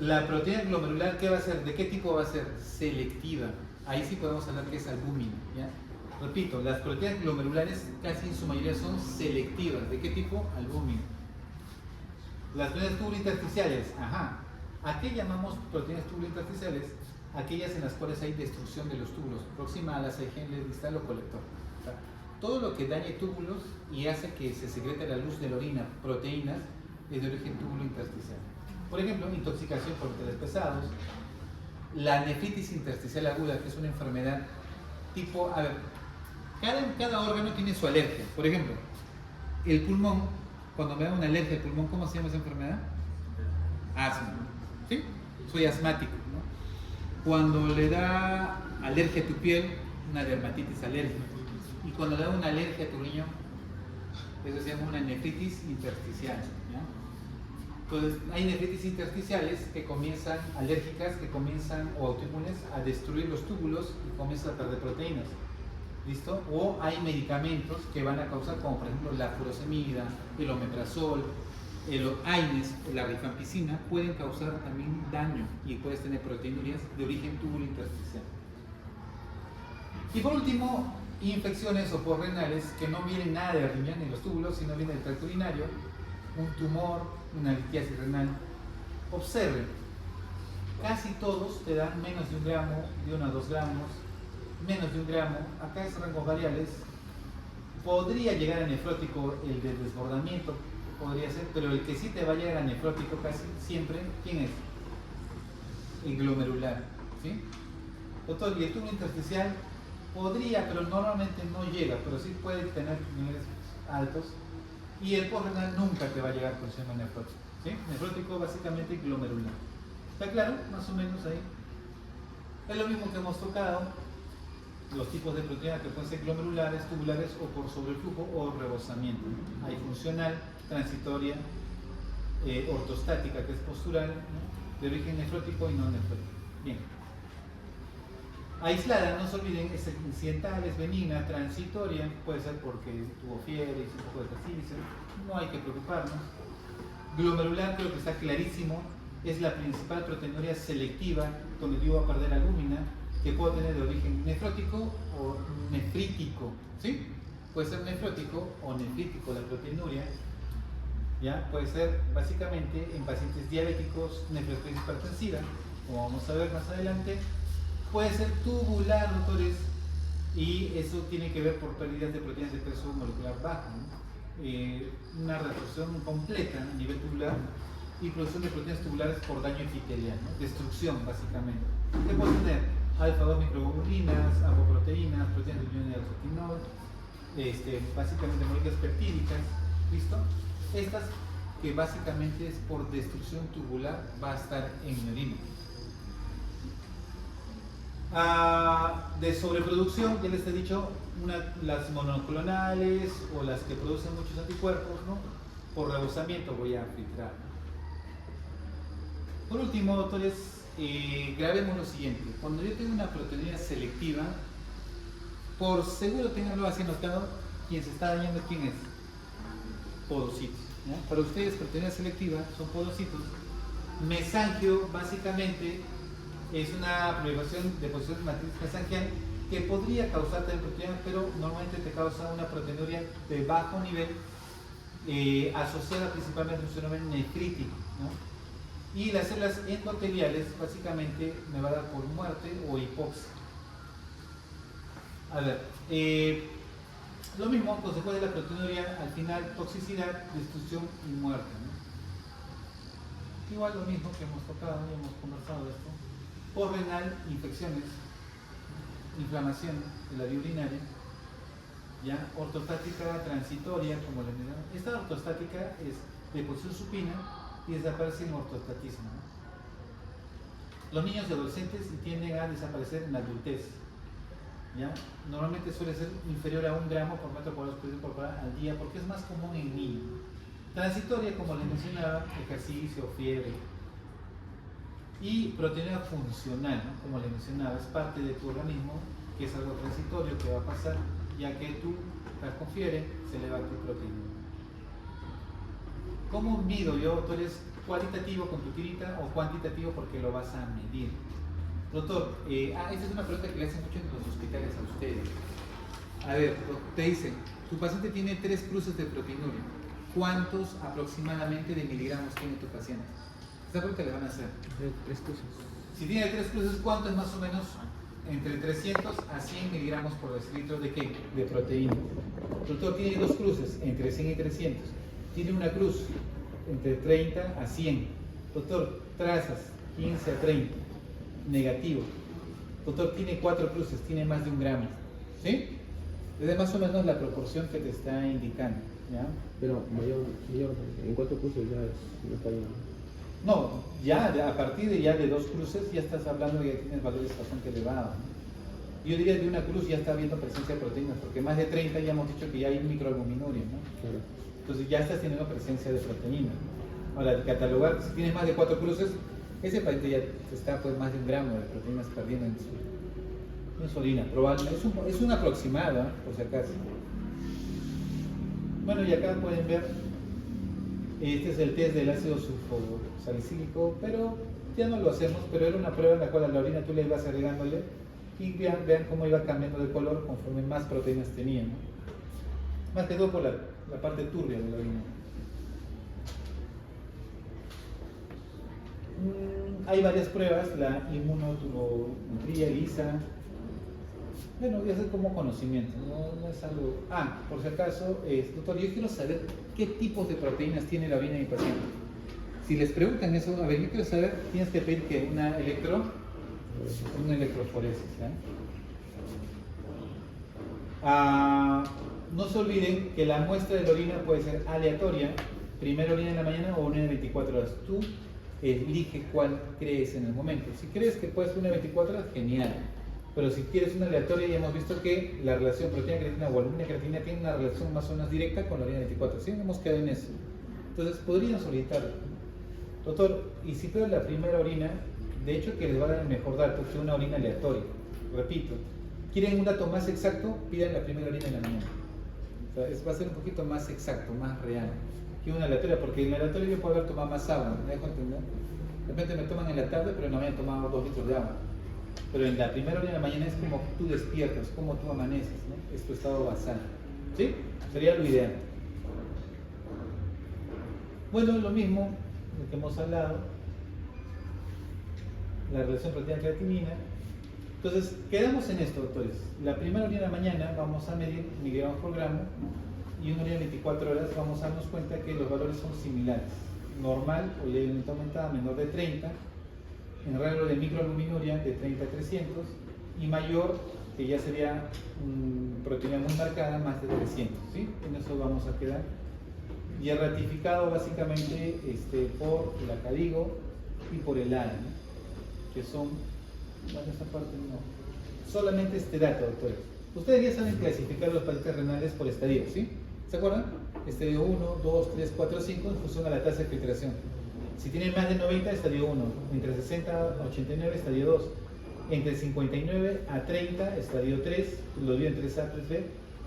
La proteína glomerular, ¿qué va a ser? ¿De qué tipo va a ser? Selectiva. Ahí sí podemos hablar que es albúmina, ¿ya? Repito, las proteínas glomerulares casi en su mayoría son selectivas. ¿De qué tipo? Albúmina. Las proteínas tubulointersticiales, ajá. ¿A qué llamamos proteínas tubulointersticiales? Aquellas en las cuales hay destrucción de los túbulos, proximales, genes distal o colector. O sea, todo lo que dañe túbulos y hace que se secrete a la luz de la orina proteínas es de origen túbulo-intersticial. Por ejemplo, intoxicación por metales pesados, la nefritis intersticial aguda, que es una enfermedad tipo, a ver, cada órgano tiene su alergia. Por ejemplo, el pulmón, cuando me da una alergia al pulmón, ¿cómo se llama esa enfermedad? Asma. ¿Sí? Soy asmático, ¿no? Cuando le da alergia a tu piel, una dermatitis alérgica. Y cuando le da una alergia a tu riñón, eso se llama una nefritis intersticial, ¿ya? Entonces, hay nefritis intersticiales que comienzan, alérgicas, que comienzan, o autoinmunes, a destruir los túbulos y comienzan a perder proteínas. ¿Listo? O hay medicamentos que van a causar, como por ejemplo la furosemida, el omeprazol, el AINES, la rifampicina, pueden causar también daño y puedes tener proteinurias de origen túbulo-intersticial. Y por último, infecciones oporrenales que no vienen nada del riñón ni los túbulos, sino vienen del tracto urinario, un tumor, una litiasis renal. Observen, casi todos te dan menos de 1 gramo, de 1 a 2 gramos, menos de 1 gramo. Acá es rangos variables. Podría llegar a nefrótico el de desbordamiento, podría ser, pero el que sí te va a llegar a nefrótico casi siempre, ¿quién es? El glomerular, ¿sí? Doctor, y el túbulo intersticial podría, pero normalmente no llega, pero sí puede tener niveles altos. Y el postrenal nunca te va a llegar por sistema nefrótico, ¿sí? Nefrótico básicamente glomerular. ¿Está claro? Más o menos ahí. Es lo mismo que hemos tocado, los tipos de proteínas que pueden ser glomerulares, tubulares o por sobreflujo o rebosamiento. Hay funcional, transitoria, ortostática, que es postural, ¿no? De origen nefrótico y no nefrótico. Bien. Aislada, no se olviden, es incidental, es benigna, transitoria, puede ser porque tuvo fiebre, hizo un poco de ejercicio, no hay que preocuparnos. Glomerular, creo que está clarísimo, es la principal proteinuria selectiva, donde yo voy a perder albúmina, que puedo tener de origen nefrótico o nefrítico, ¿sí? Puede ser nefrótico o nefrítico la proteinuria, ¿ya? Puede ser básicamente en pacientes diabéticos, nefrosis hipertensiva, como vamos a ver más adelante. Puede ser tubular, doctores, y eso tiene que ver por pérdidas de proteínas de peso molecular bajo, ¿no? Una reabsorción completa a nivel tubular y producción de proteínas tubulares por daño epitelial, ¿no? Destrucción básicamente. ¿Qué puede tener? Alfa-2 microglobulinas, apoproteínas, proteínas de ionidazotinol, básicamente moléculas peptídicas, ¿listo? Estas que básicamente es por destrucción tubular va a estar en mi orina. De sobreproducción, ya les he dicho, las monoclonales o las que producen muchos anticuerpos, ¿no? Por rebosamiento voy a filtrar. Por último, doctores, grabemos lo siguiente. Cuando yo tengo una proteína selectiva, por seguro tenganlo así anotado, quien se está dañando, ¿quién es? Podocitos. ¿Ya? Para ustedes, proteína selectiva son podocitos. Mesangio, básicamente, es una proliferación de posición de matriz mesangial que podría causarte proteína, pero normalmente te causa una proteinuria de bajo nivel, asociada principalmente a un fenómeno nefrítico, ¿no? Y las células endoteliales básicamente me va a dar por muerte o hipoxia. A ver, lo mismo, consecuencia de la proteinuria, al final toxicidad, destrucción y muerte, ¿no? Igual lo mismo que hemos tocado y hemos conversado de esto. Posrenal, infecciones, inflamación de la vía urinaria, ya, ortostática transitoria, como le mencionamos. Esta ortostática es de posición supina y desaparece en ortostatismo, ¿no? Los niños y adolescentes tienden a desaparecer en la adultez, ¿ya? Normalmente suele ser inferior a 1 gramo por metro cuadrado de superficie corporal al día, porque es más común en niños. Transitoria, como les mencionaba, ejercicio, fiebre. Y proteína funcional, ¿no? Como les mencionaba, es parte de tu organismo, que es algo transitorio que va a pasar, ya que tú estás con fiebre, se eleva tu proteína. ¿Cómo mido yo? Tú eres cualitativo con tu tirita o cuantitativo porque lo vas a medir. Doctor, esta es una pregunta que le hacen mucho en los hospitales a ustedes. A ver, te dicen, tu paciente tiene 3 cruces de proteinuria. ¿Cuántos aproximadamente de miligramos tiene tu paciente? Esta pregunta le van a hacer. 3 cosas. Si tiene 3 cruces, ¿cuánto es más o menos? Entre 300 a 100 miligramos por decilitro de qué? De proteína. Doctor, tiene 2 cruces, entre 100 y 300. Tiene una cruz, entre 30 a 100. Doctor, trazas, 15 a 30. Negativo. Doctor, tiene 4 cruces, tiene más de 1 gramo. ¿Sí? Es más o menos la proporción que te está indicando. ¿Ya? Pero mayor, en 4 cursos ya no está bien. No, ya a partir de 2 cruces ya estás hablando de que tienes valores bastante elevados, ¿no? Yo diría que de 1 cruz ya está habiendo presencia de proteínas, porque más de 30 ya hemos dicho que ya hay microalbuminuria, ¿no? Claro. Entonces ya estás teniendo presencia de proteína. Ahora, catalogar, si tienes más de 4 cruces, ese paciente ya está pues más de 1 gramo de proteínas perdiendo en su orina. Probablemente es un aproximado, ¿eh? Por si acaso. Bueno, y acá pueden ver, este es el test del ácido sulfosalicílico, pero ya no lo hacemos, pero era una prueba en la cual a la orina tú le ibas agregándole y vean cómo iba cambiando de color conforme más proteínas tenía, ¿no? Más que todo por la parte turbia de la orina. Hay varias pruebas, la inmunoturbometría, ELISA. Bueno, ya es como conocimiento, no es algo... por si acaso, doctor, yo quiero saber qué tipos de proteínas tiene la orina de mi paciente. Si les preguntan eso, a ver, yo quiero saber, tienes que pedir que una electroforesis, ¿eh? No se olviden que la muestra de la orina puede ser aleatoria, primera orina en la mañana o orina de 24 horas. Tú elige cuál crees en el momento. Si crees que puedes ser una de 24 horas, genial. Pero si quieres una aleatoria, ya hemos visto que la relación proteína-creatina o albúmina-creatina tiene una relación más o menos directa con la orina 24. ¿Sí? Hemos quedado en eso. Entonces, podrían solicitarlo. Doctor, y si pido la primera orina, de hecho que les va a dar el mejor dato que una orina aleatoria. Repito, ¿quieren un dato más exacto? Pidan la primera orina en la mañana. O sea, va a ser un poquito más exacto, más real que una aleatoria, porque en la aleatoria yo puedo haber tomado más agua, ¿me dejo entender? De repente me toman en la tarde, pero no me han tomado 2 litros de agua. Pero en la primera hora de la mañana es como tú despiertas, como tú amaneces, ¿no? Es tu estado basal. ¿Sí? Sería lo ideal. Bueno, lo mismo lo que hemos hablado, la relación proteína-creatinina. Entonces, quedamos en esto, doctores. La primera orina de la mañana vamos a medir miligramos por gramo y una orina de 24 horas vamos a darnos cuenta que los valores son similares. Normal o ya aumentada, menor de 30. En rango de microalbuminuria de 30 a 300 y mayor, que ya sería proteína muy marcada, más de 300, ¿sí? En eso vamos a quedar. Y es ratificado básicamente por la CADIGO y por el ARA, ¿no? Que son, bueno, esta parte no, solamente este dato, doctores. Ustedes ya saben clasificar los pacientes renales por estadios, ¿sí? ¿Se acuerdan? Estadio 1, 2, 3, 4, 5 en función a la tasa de filtración. Si tienen más de 90, estadio 1. Entre 60 a 89, estadio 2. Entre 59 a 30, estadio 3. Lo divido en 3A, 3B.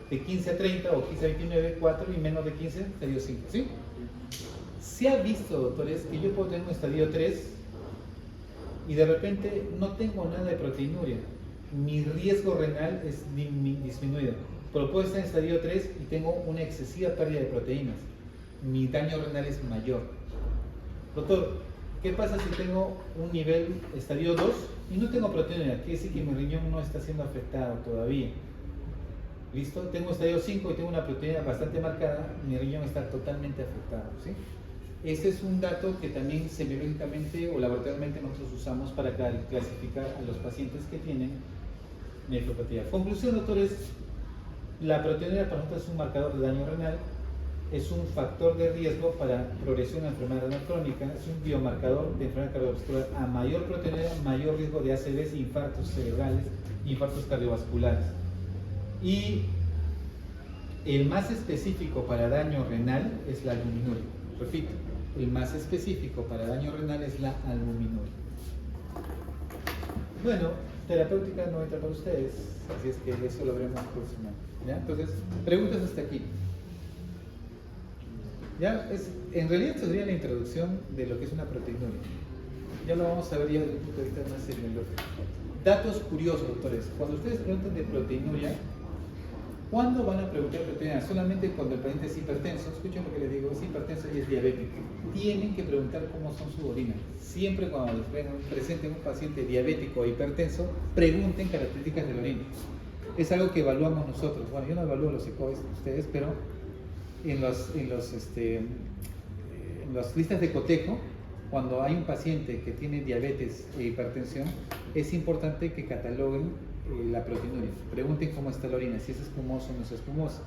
De 15 a 30 o 15 a 29, 4. Y menos de 15, estadio 5, ¿sí? Se ha visto, doctores, que yo puedo tener un estadio 3 y de repente no tengo nada de proteinuria. Mi riesgo renal es disminuido. Pero puedo estar en estadio 3 y tengo una excesiva pérdida de proteínas. Mi daño renal es mayor. Doctor, ¿qué pasa si tengo un nivel estadio 2 y no tengo proteína? Quiere decir que mi riñón no está siendo afectado todavía. ¿Listo? Tengo estadio 5 y tengo una proteína bastante marcada, mi riñón está totalmente afectado, ¿sí? Este es un dato que también semiológicamente o laboratorialmente nosotros usamos para clasificar a los pacientes que tienen nefropatía. Conclusión, doctores, la proteína para nosotros es un marcador de daño renal, es un factor de riesgo para progresión de enfermedad renal crónica, es un biomarcador de enfermedad cardiovascular. A mayor proteína, mayor riesgo de ACVs, infartos cerebrales, infartos cardiovasculares. Y el más específico para daño renal es la albuminuria. Repito, el más específico para daño renal es la albuminuria. Bueno, terapéutica no entra para ustedes, así es que eso lo veremos próximamente. ¿Ya? Entonces, preguntas hasta aquí. Ya, en realidad esto sería la introducción de lo que es una proteinuria. Ya lo vamos a ver ya desde el punto de vista más semiológico. Datos curiosos, doctores. Cuando ustedes preguntan de proteinuria, ¿cuándo van a preguntar proteinuria? Solamente cuando el paciente es hipertenso. Escuchen lo que les digo, es hipertenso y es diabético. Tienen que preguntar cómo son su orina. Siempre cuando les presenten un paciente diabético o hipertenso, pregunten características de la orina. Es algo que evaluamos nosotros. Bueno, yo no evalúo los psicólogos ustedes, pero en las listas de cotejo, cuando hay un paciente que tiene diabetes e hipertensión, es importante que cataloguen la proteinuria. Pregunten cómo está la orina, si es espumosa o no es espumosa.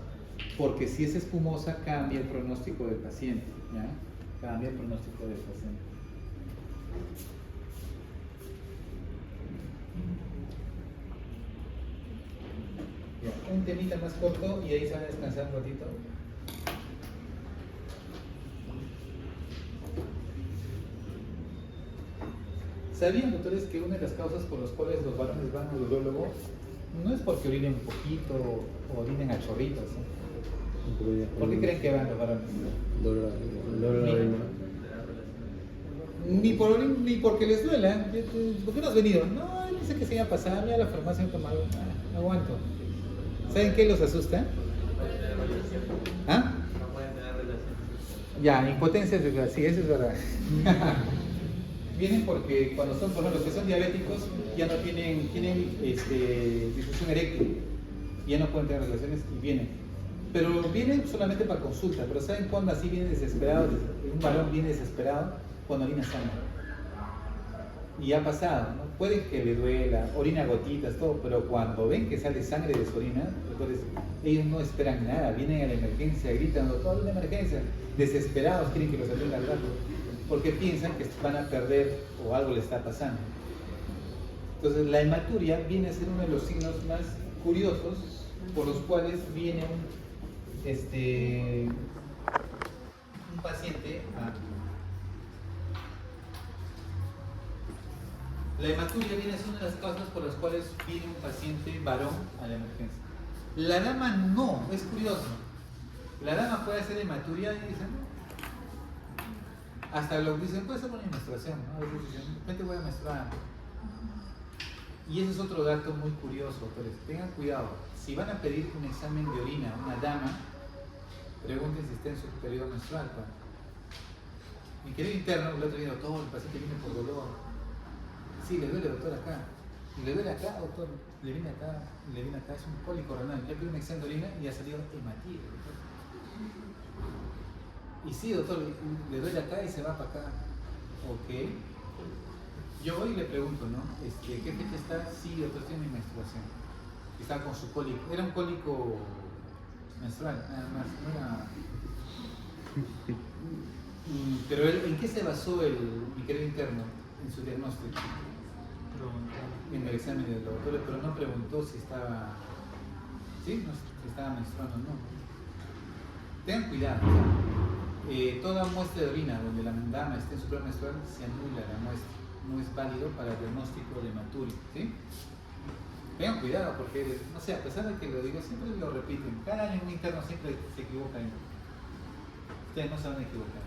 Porque si es espumosa, cambia el pronóstico del paciente. ¿Ya? Cambia el pronóstico del paciente. Ya, un temita más corto y ahí se van a descansar un ratito. ¿Sabían, doctores, que una de las causas por las cuales los varones van al urólogo no es porque orinen un poquito o orinen a chorritos? ¿Eh? ¿Por qué creen que van los varones? Ni porque les duela. ¿Por qué no has venido? No, él dice que se iba a pasar, voy a la farmacia a tomar. Aguanto. ¿Saben qué los asusta? ¿Ah? Ya, impotencia sexual, sí, eso es verdad. Vienen porque cuando son, por ejemplo, los que son diabéticos ya no tienen disfunción eréctil, ya no pueden tener relaciones y vienen. Pero vienen solamente para consulta, pero ¿saben cuándo así viene desesperado? Un varón viene desesperado cuando orina sangre. Y ha pasado, ¿no? Puede que le duela, orina gotitas, todo, pero cuando ven que sale sangre de su orina, entonces ellos no esperan nada, vienen a la emergencia, gritan, doctor, una emergencia, desesperados, quieren que los atienda al rato, porque piensan que van a perder o algo le está pasando. Entonces la hematuria viene a ser uno de los signos más curiosos por los cuales viene un paciente a... La hematuria viene a ser una de las causas por las cuales viene un paciente varón a la emergencia. La dama no, es curioso. La dama puede hacer hematuria y dicen, hasta lo dicen, puede ser una menstruación, ¿no? A veces dicen, vete, voy a menstruar. Y ese es otro dato muy curioso, pero tengan cuidado. Si van a pedir un examen de orina a una dama, pregunten si está en su periodo menstrual. Mi querido interno, el otro día, doctor, el paciente viene por dolor. Sí, le duele, doctor, acá. ¿Y le duele acá, doctor? Le viene acá, es un cólico renal. Ya pidió un examen de orina y ha salido hematírico. Y sí, doctor, le duele acá y se va para acá. Ok. Yo voy y le pregunto, ¿no? ¿Qué fecha está? Sí, doctor, tiene menstruación. Estaba con su cólico. Era un cólico menstrual, nada más. No era... Pero ¿en qué se basó mi querido interno en su diagnóstico? en el examen del laboratorio, pero no preguntó si estaba, ¿sí? No, si estaba menstruando o no. Tengan cuidado, toda muestra de orina donde la dama esté en su periodo menstrual se anula la muestra, no es válido para el diagnóstico de hematuria, ¿sí? Tengan cuidado porque, no sé, a pesar de que lo digo, siempre lo repiten, cada año un interno siempre se equivoca. Ustedes no se van a equivocar,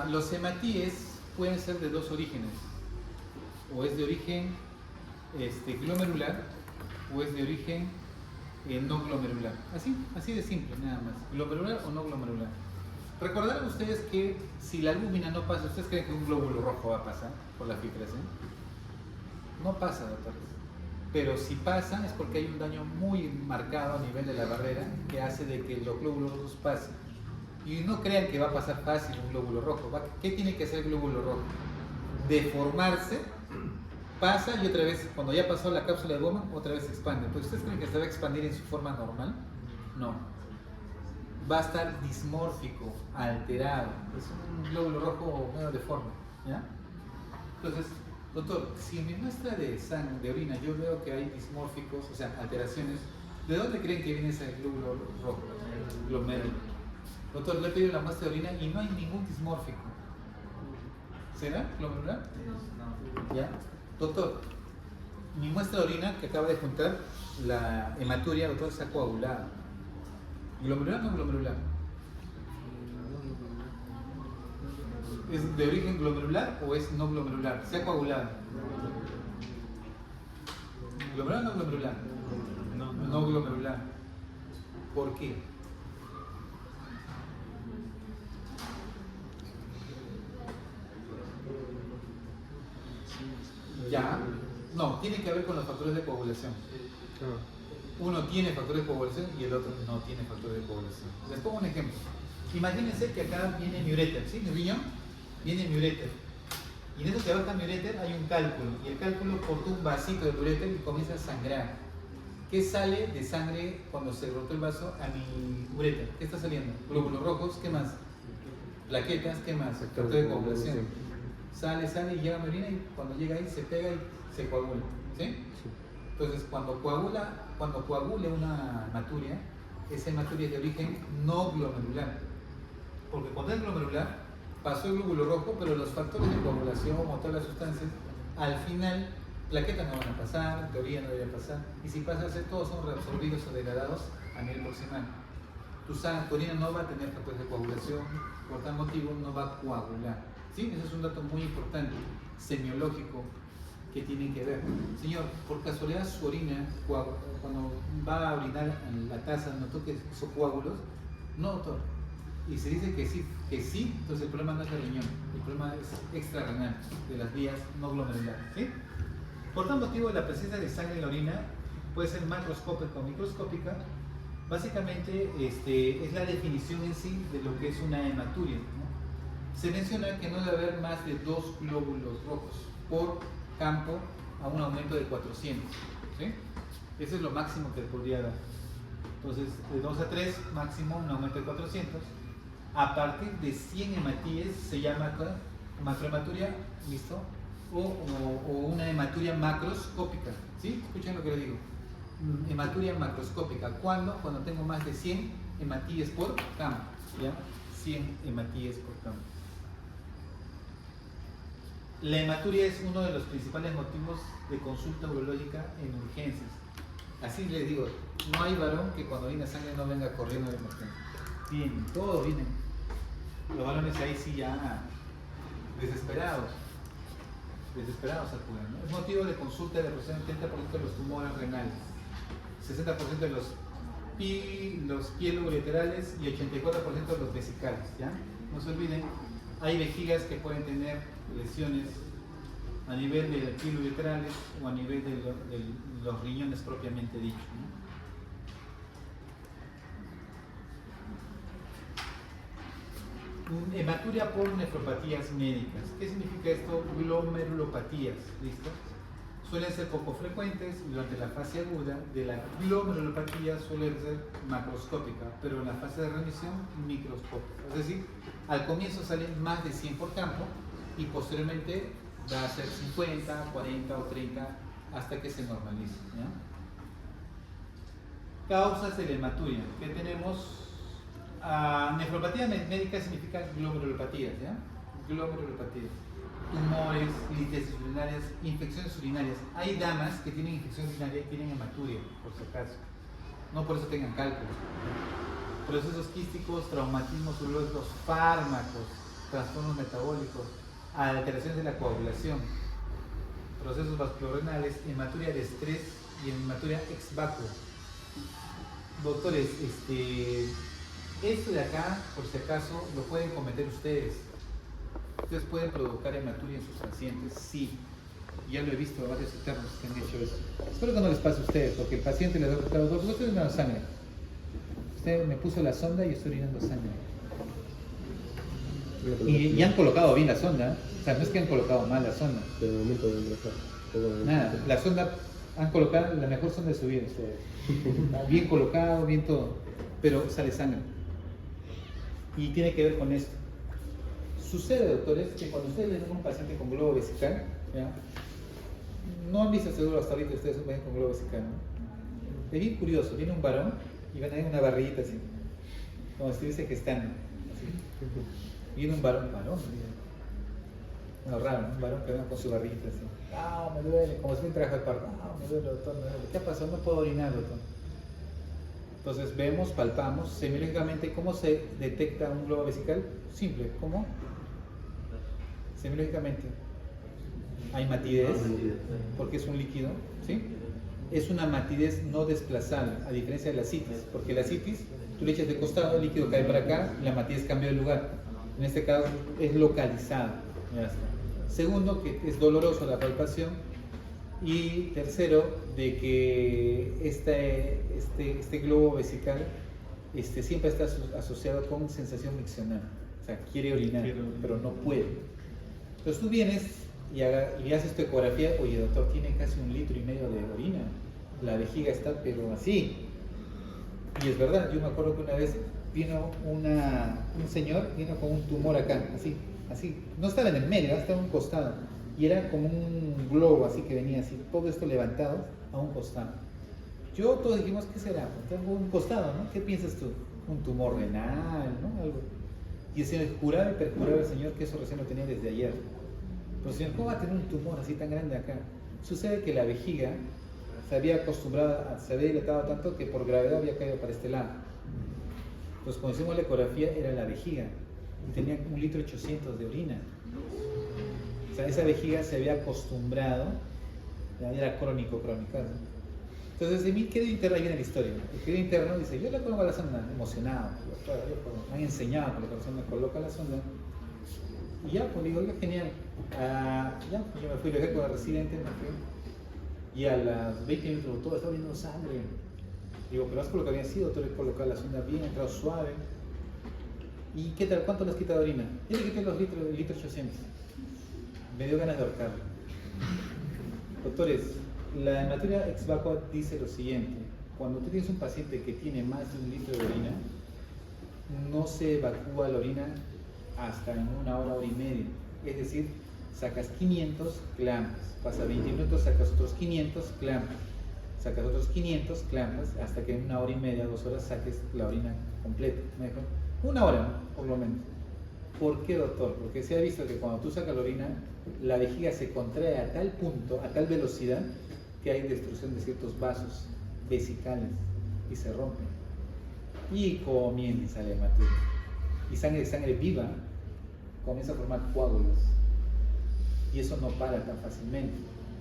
¿no? Los hematíes pueden ser de dos orígenes, o es de origen glomerular o es de origen no glomerular, así de simple, nada más, glomerular o no glomerular. Recordarán ustedes que si la albúmina no pasa, ¿ustedes creen que un glóbulo rojo va a pasar por la filtración? No pasa, doctores, pero si pasa es porque hay un daño muy marcado a nivel de la barrera que hace de que los glóbulos rojos pasen. Y no crean que va a pasar fácil un glóbulo rojo. ¿Qué tiene que hacer el glóbulo rojo? Deformarse, pasa y otra vez, cuando ya pasó la cápsula de goma, otra vez se expande. ¿Pues ustedes creen que se va a expandir en su forma normal? No. Va a estar dismórfico, alterado. Es un glóbulo rojo medio deforme, ¿ya? Entonces, doctor, si en mi muestra de sangre, de orina, yo veo que hay dismórficos, o sea, alteraciones, ¿de dónde creen que viene ese glóbulo rojo? Glomérulo. Doctor, le he pedido la muestra de orina y no hay ningún dismórfico. ¿Será glomerular? No. ¿Ya? Doctor, mi muestra de orina que acaba de juntar, la hematuria, doctor, está coagulada. ¿Glomerular o no glomerular? ¿Es de origen glomerular o es no glomerular? ¿Se ha coagulado? ¿Glomerular o no glomerular? No glomerular. ¿Por qué? Ya, no, tiene que ver con los factores de coagulación. Uno tiene factores de coagulación y el otro no tiene factores de coagulación. Les pongo un ejemplo. Imagínense que acá viene mi uréter, ¿sí? Mi riñón viene mi uréter. Y en eso que baja mi uréter hay un cálculo. Y el cálculo cortó un vasito de uréter y comienza a sangrar. ¿Qué sale de sangre cuando se rotó el vaso a mi uréter? ¿Qué está saliendo? Glóbulos rojos, ¿qué más? Plaquetas, ¿qué más? Factor de coagulación. Sale y llega a mi orina y cuando llega ahí se pega y se coagula, ¿sí? Sí. Entonces cuando coagule una hematuria, esa hematuria es de origen no glomerular, porque cuando es glomerular pasó el glóbulo rojo, pero los factores de coagulación o todas las sustancias, al final plaquetas no van a pasar, teoría no debería pasar, y si pasa a ser todos son reabsorbidos o degradados a nivel proximal. Tu orina no va a tener factores de coagulación, por tal motivo no va a coagular. ¿Sí? Ese es un dato muy importante, semiológico, que tiene que ver. Señor, por casualidad su orina, cuando va a orinar en la taza, ¿notó que hizo coágulos? No, doctor. Y se dice que sí, entonces el problema no es el riñón, el problema es extrarrenal, de las vías no glomerulares. ¿Sí? Por tal motivo, la presencia de sangre en la orina puede ser macroscópica o microscópica. Básicamente, es la definición en sí de lo que es una hematuria, ¿no? Se menciona que no debe haber más de 2 glóbulos rojos por campo a un aumento de 400. ¿Sí? Eso es lo máximo que podría dar. Entonces, de 2 a 3, máximo un aumento de 400. A partir de 100 hematíes se llama macrohematuria, ¿listo? O una hematuria macroscópica. ¿Sí? Escuchen lo que les digo. Hematuria macroscópica. ¿Cuándo? Cuando tengo más de 100 hematíes por campo. ¿Ya? 100 hematíes por campo. La hematuria es uno de los principales motivos de consulta urológica en urgencias. Así les digo, no hay varón que cuando viene sangre no venga corriendo de emergencia. Bien, todos vienen. Los varones ahí sí ya desesperados acuden, ¿no? Es motivo de consulta de aproximadamente 30% de los tumores renales, 60% de los pieloureterales y 84% de los vesicales, ¿ya? No se olviden, hay vejigas que pueden tener lesiones a nivel de pieloureterales o a nivel de los riñones propiamente dicho, ¿no? Hematuria por nefropatías médicas. ¿Qué significa esto? Glomerulopatías, ¿listo? Suelen ser poco frecuentes y durante la fase aguda de la glomerulopatía suele ser macroscópica, pero en la fase de remisión microscópica. Es decir, al comienzo salen más de 100 por campo y posteriormente va a ser 50, 40 o 30 hasta que se normalice. ¿Ya? Causas de la hematuria. ¿Qué tenemos? Nefropatía médica significa glomerulopatías, ¿ya? Glomerulopatías. Tumores, litiasis urinarias, infecciones urinarias. Hay damas que tienen infección urinaria y tienen hematuria, por si acaso. No por eso tengan cálculos. Procesos quísticos, traumatismos urológicos, fármacos, trastornos metabólicos, alteraciones de la coagulación, procesos vasculorenales, hematuria de estrés y hematuria ex vacuo. Doctores, esto de acá, por si acaso, lo pueden cometer ustedes. Ustedes pueden provocar hematuria en sus pacientes, sí. Ya lo he visto a varios internos que han hecho eso. Espero que no les pase a ustedes, porque el paciente les va a preguntar, doctor, ¿usted está orinando sangre? Usted me puso la sonda y estoy orinando sangre. Y han colocado bien la sonda, o sea, no es que han colocado mal la sonda. Pero el momento de ingresar. Nada, la sonda han colocado la mejor sonda de su vida ustedes. Bien colocado, bien todo, pero sale sangre. Y tiene que ver con esto. Sucede, doctores, que cuando ustedes ven a un paciente con globo vesical, ¿ya? No han visto seguro hasta ahorita ustedes un paciente con globo vesical, ¿no? Es bien curioso, viene un varón y van a ver una barriguita así, como si estuviese gestando. Así. Viene un varón, no, raro, ¿no? Un varón que va con su barriguita así. Ah, me duele, como si me trajo el parto. Ah, me duele, doctor, me duele. ¿Qué pasó? No puedo orinar, doctor. Entonces vemos, palpamos, semiológicamente, ¿cómo se detecta un globo vesical? Simple, ¿cómo? Semiológicamente. Hay matidez, porque es un líquido, ¿sí? Es una matidez no desplazable, a diferencia de la citis, porque la citis, tú le echas de costado, el líquido cae para acá, y la matidez cambia de lugar. En este caso es localizada. Ya está. Segundo, que es doloroso la palpación. Y tercero, de que este globo vesical siempre está asociado con sensación miccional. O sea, quiere orinar, pero no puede. Entonces tú vienes y haces tu ecografía. Oye, doctor, tiene casi 1,5 litros de orina. La vejiga está, pero así. Y es verdad, yo me acuerdo que una vez vino un señor, vino con un tumor acá, así. No estaba en el medio, estaba en un costado. Y era como un globo así que venía así, todo esto levantado a un costado. Todos dijimos, ¿qué será? Tengo un costado, ¿no? ¿Qué piensas tú? Un tumor renal, ¿no? Algo. Y el señor juraba y perjuraba al señor que eso recién lo tenía desde ayer. Pero señor, ¿cómo va a tener un tumor así tan grande acá? Sucede que la vejiga se había acostumbrado, se había dilatado tanto que por gravedad había caído para este lado. Entonces cuando hicimos la ecografía era la vejiga y tenía 1,8 litros de orina. O sea, esa vejiga se había acostumbrado, ya era crónica. ¿No? Entonces, de mí quedó interno, ahí viene la historia. El quedó interno dice, yo le pongo la sonda, emocionado. Me han enseñado que la sonda coloca la sonda. Y ya, pues digo, genial. Ya, pues yo me fui, viajé con el residente, me fui. Y a las 20 minutos todo estaba viendo sangre. Digo, pero has colocado bien, sí, doctor, he colocado la sonda bien, ha entrado suave. ¿Y qué tal? ¿Cuánto le has quitado orina? Yo le quité los litros 800. Me dio ganas de ahorcarlo. Doctores, la hematuria ex vacua dice lo siguiente: cuando tú tienes un paciente que tiene más de 1 litro de orina, no se evacúa la orina hasta en 1 hora, hora y media. Es decir, sacas 500, clampas. Pasa 20 minutos, sacas otros 500, clampas. Sacas otros 500, clampas, hasta que en 1 hora y media, 2 horas, saques la orina completa. ¿Me dejo? 1 hora, ¿no? Por lo menos. ¿Por qué, doctor? Porque se ha visto que cuando tú sacas la orina, la vejiga se contrae a tal punto, a tal velocidad, que hay destrucción de ciertos vasos vesicales y se rompen. Y comienza la hematuria. Y sangre viva comienza a formar coágulos. Y eso no para tan fácilmente.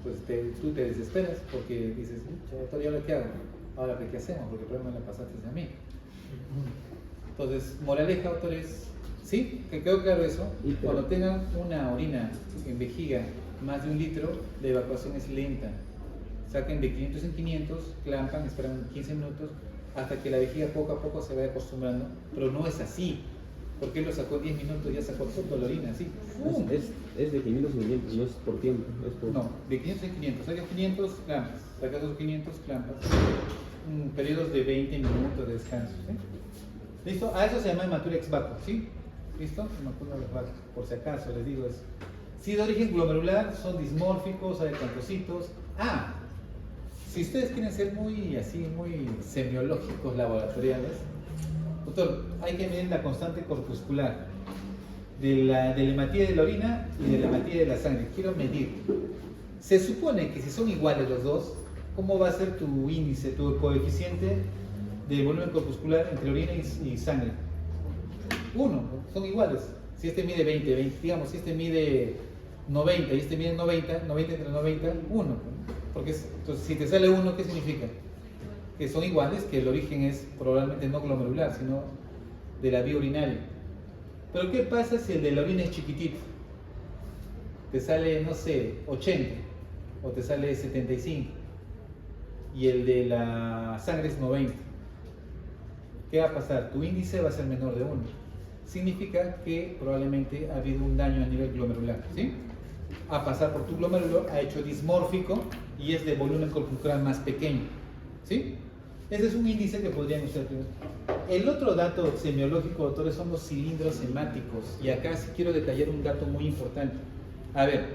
Pues tú te desesperas porque dices, doctor, ¿y ahora qué hago? Ahora, ¿qué hacemos? Porque el problema me lo pasaste a mí. Entonces, moraleja, doctores, ¿sí? Que quedó claro eso. Cuando tengan una orina en vejiga más de 1 litro, la evacuación es lenta. Saquen de 500 en 500, clampan, esperan 15 minutos, hasta que la vejiga poco a poco se vaya acostumbrando. Pero no es así. Porque él lo sacó 10 minutos y ya sacó toda la orina, así. Es de 500 en 500, no es por tiempo. Es por... No, de 500 en 500. Sacas 500, clampas. Sacas los 500, clampas. Periodos de 20 minutos de descanso, ¿sí? ¿Listo? A eso se llama hematuria ex vacua, ¿sí? ¿Listo? Hematuria ex vacua. Por si acaso les digo eso. Si de origen glomerular, son dismórficos, hay campositos. Ah, si ustedes quieren ser muy así, muy semiológicos laboratoriales, doctor, hay que medir la constante corpuscular de la hematía de la orina y de la hematía de la sangre. Quiero medir. Se supone que si son iguales los dos, ¿cómo va a ser tu índice, tu coeficiente de volumen corpuscular entre orina y sangre? 1, ¿no? Son iguales. Si este mide 20, digamos, si este mide 90 y este mide 90, 90 entre 90, 1. Porque entonces, si te sale 1, ¿qué significa? Que son iguales, que el origen es probablemente no glomerular, sino de la vía urinaria. Pero ¿qué pasa si el de la orina es chiquitito? Te sale, no sé, 80 o te sale 75 y el de la sangre es 90. ¿Qué va a pasar? Tu índice va a ser menor de 1. Significa que probablemente ha habido un daño a nivel glomerular, ¿sí? A pasar por tu glomérulo, ha hecho dismórfico y es de volumen corpuscular más pequeño, ¿sí? Ese es un índice que podrían usar. El otro dato semiológico, doctores, son los cilindros hemáticos. Y acá sí quiero detallar un dato muy importante. A ver,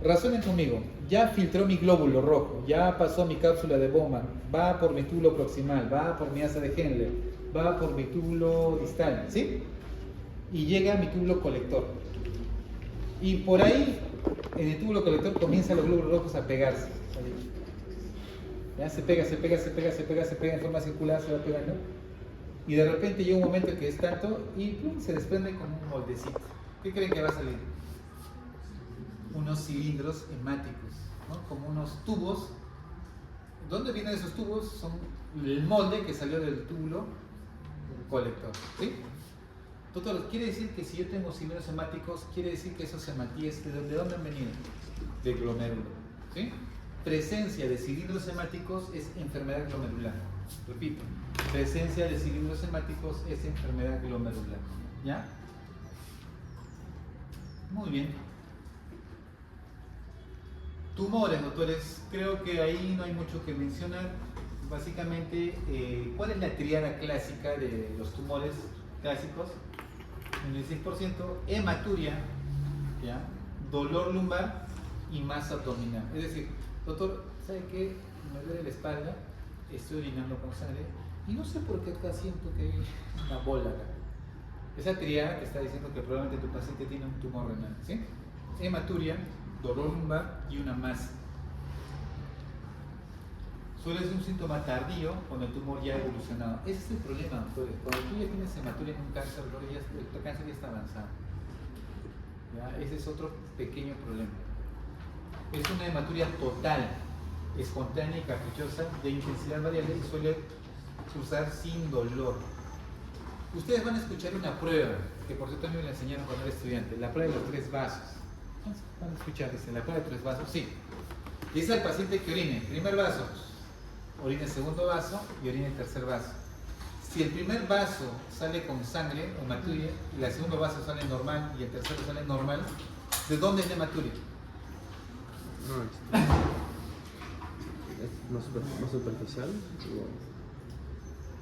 razonen conmigo. Ya filtró mi glóbulo rojo, ya pasó mi cápsula de Bowman, va por mi túbulo proximal, va por mi asa de Henle, va por mi túbulo distal, ¿sí? Y llega a mi túbulo colector. Y por ahí, en el túbulo colector, comienzan los glóbulos rojos a pegarse. ¿Ya? Se pega en forma circular, se va pegando. Y de repente llega un momento en que es tanto y ¡pum!, se desprende como un moldecito. ¿Qué creen que va a salir? Unos cilindros hemáticos, ¿no? Como unos tubos. ¿Dónde vienen esos tubos? Son el molde que salió del túbulo colector, ¿sí? Doctor, quiere decir que si yo tengo cilindros hemáticos, quiere decir que esos hematíes, ¿de dónde han venido? Del glomérulo, ¿sí? Presencia de cilindros hemáticos es enfermedad glomerular. Repito, presencia de cilindros hemáticos es enfermedad glomerular. ¿Ya? Muy bien. Tumores, doctores, creo que ahí no hay mucho que mencionar. Básicamente, ¿cuál es la triada clásica de los tumores clásicos? En el 100%, hematuria, ¿ya? Dolor lumbar y masa abdominal. Es decir, doctor, ¿sabe qué? Me duele la espalda, estoy orinando con sangre y no sé por qué acá siento que hay una bola acá. Esa triada que está diciendo que probablemente tu paciente tiene un tumor renal, ¿sí? Hematuria, dolor lumbar y una masa. Suele ser un síntoma tardío cuando el tumor ya ha evolucionado. Ese es el problema, doctores. Cuando tú ya tienes hematuria en un cáncer, el cáncer ya está avanzado. ¿Ya? Ese es otro pequeño problema. Es una hematuria total, espontánea y caprichosa, de intensidad variable y suele cursar sin dolor. Ustedes van a escuchar una prueba, que por cierto a mí me la enseñaron cuando era estudiante, la prueba de los 3 vasos. Van a escuchar, dice, la prueba de 3 vasos, sí. Dice al paciente que orine, primer vaso, orine el segundo vaso y orine el tercer vaso. Si el primer vaso sale con sangre, hematuria, y el segundo vaso sale normal y el tercero sale normal, ¿de dónde es la hematuria? No, es más superficial.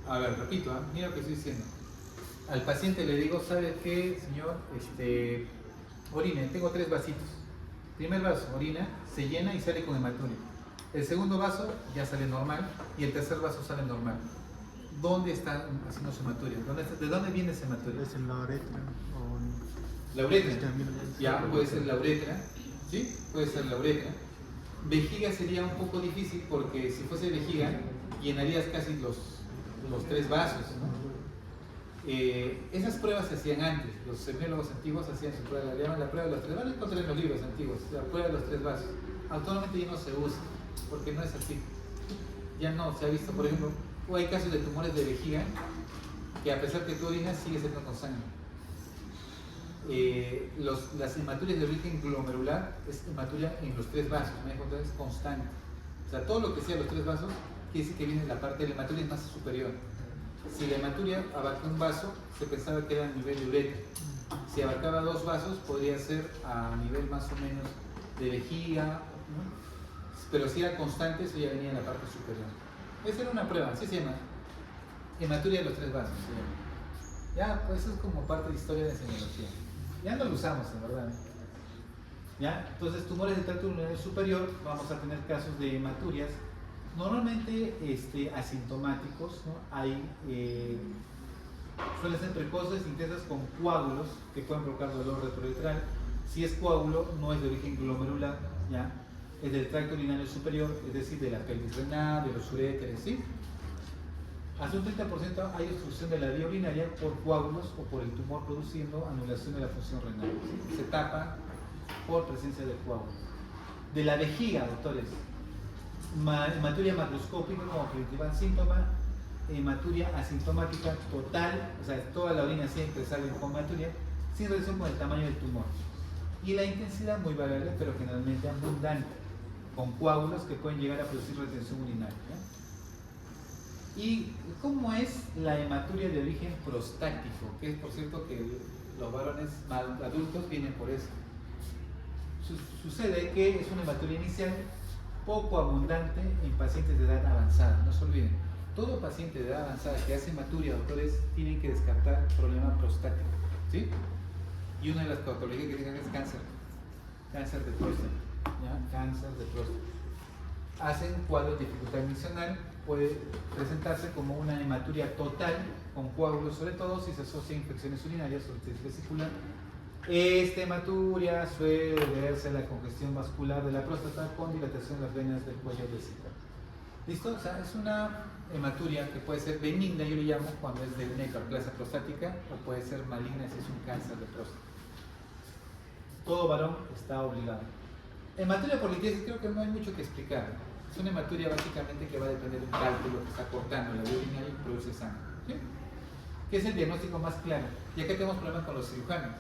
A ver, repito, mira lo que estoy diciendo. Al paciente le digo, ¿sabe qué, señor? Orine, tengo 3 vasitos. Primer vaso, orina, se llena y sale con hematuria. El segundo vaso ya sale normal y el tercer vaso sale normal. ¿Dónde está haciendo su hematuria? ¿De dónde viene esa hematuria? Es en la uretra. La uretra. Ya, puede ser la uretra. ¿Sí? Puede ser la uretra. Vejiga sería un poco difícil porque si fuese vejiga llenarías casi los 3 vasos, ¿no? Esas pruebas se hacían antes. Los semiólogos antiguos hacían su prueba, la llaman la prueba de los 3 vasos. Van a encontrar en los libros antiguos, la prueba de los 3 vasos. Actualmente ya no se usa porque no es así. Ya no se ha visto, por ejemplo, hay casos de tumores de vejiga que a pesar que tú orinas sigue siendo con sangre. Las hematurias de origen glomerular es hematuria en los 3 vasos, me dejo es constante. O sea, todo lo que sea los 3 vasos quiere decir que viene la parte de la hematuria es más superior. Si la hematuria abarca un vaso, se pensaba que era a nivel de uretra. Si abarcaba 2 vasos, podría ser a nivel más o menos de vejiga, ¿no? Pero si era constante, eso ya venía en la parte superior. Esa era una prueba, así se llama. Hematuria de los 3 vasos se llama. Ya, pues eso es como parte de historia de semiología. Ya no lo usamos, en verdad. ¿Ya? Entonces, tumores de tracto urinario superior, vamos a tener casos de hematurias, normalmente asintomáticos, ¿no? Hay, suelen ser precoces, intensas con coágulos que pueden provocar dolor retrouretral. Si es coágulo, no es de origen glomerular, ¿ya? Es del tracto urinario superior, es decir, de la pelvis renal, de los uréteres, ¿sí? Hasta un 30% hay obstrucción de la vía urinaria por coágulos o por el tumor produciendo anulación de la función renal. ¿Sí? Se tapa por presencia de coágulos. De la vejiga, doctores, hematuria macroscópica como principal síntoma, hematuria asintomática total, o sea, toda la orina siempre sale con hematuria, sin relación con el tamaño del tumor. Y la intensidad muy variable, pero generalmente abundante, con coágulos que pueden llegar a producir retención urinaria. ¿Ya? ¿Y cómo es la hematuria de origen prostático? Que es, por cierto, que los varones adultos vienen por eso. Sucede que es una hematuria inicial poco abundante en pacientes de edad avanzada. No se olviden, todo paciente de edad avanzada que hace hematuria, doctores, tienen que descartar problema prostático, ¿sí? Y una de las patologías que tienen es cáncer, cáncer de próstata, ¿ya? Cáncer de próstata. Hacen cuadros de dificultad miccional, puede presentarse como una hematuria total con coágulos, sobre todo si se asocia a infecciones urinarias o vesicular. Esta hematuria suele deberse a la congestión vascular de la próstata con dilatación de las venas del cuello vesical. ¿Listo? O sea, es una hematuria que puede ser benigna, yo le llamo, cuando es de una hiperplasia prostática, o puede ser maligna si es un cáncer de próstata. Todo varón está obligado. Hematuria por litiasis creo que no hay mucho que explicar. Es una hematuria básicamente que va a depender de un cálculo que está cortando la vía urinaria y produce sangre. ¿Sí? ¿Qué es el diagnóstico más claro? Y acá tenemos problemas con los cirujanos.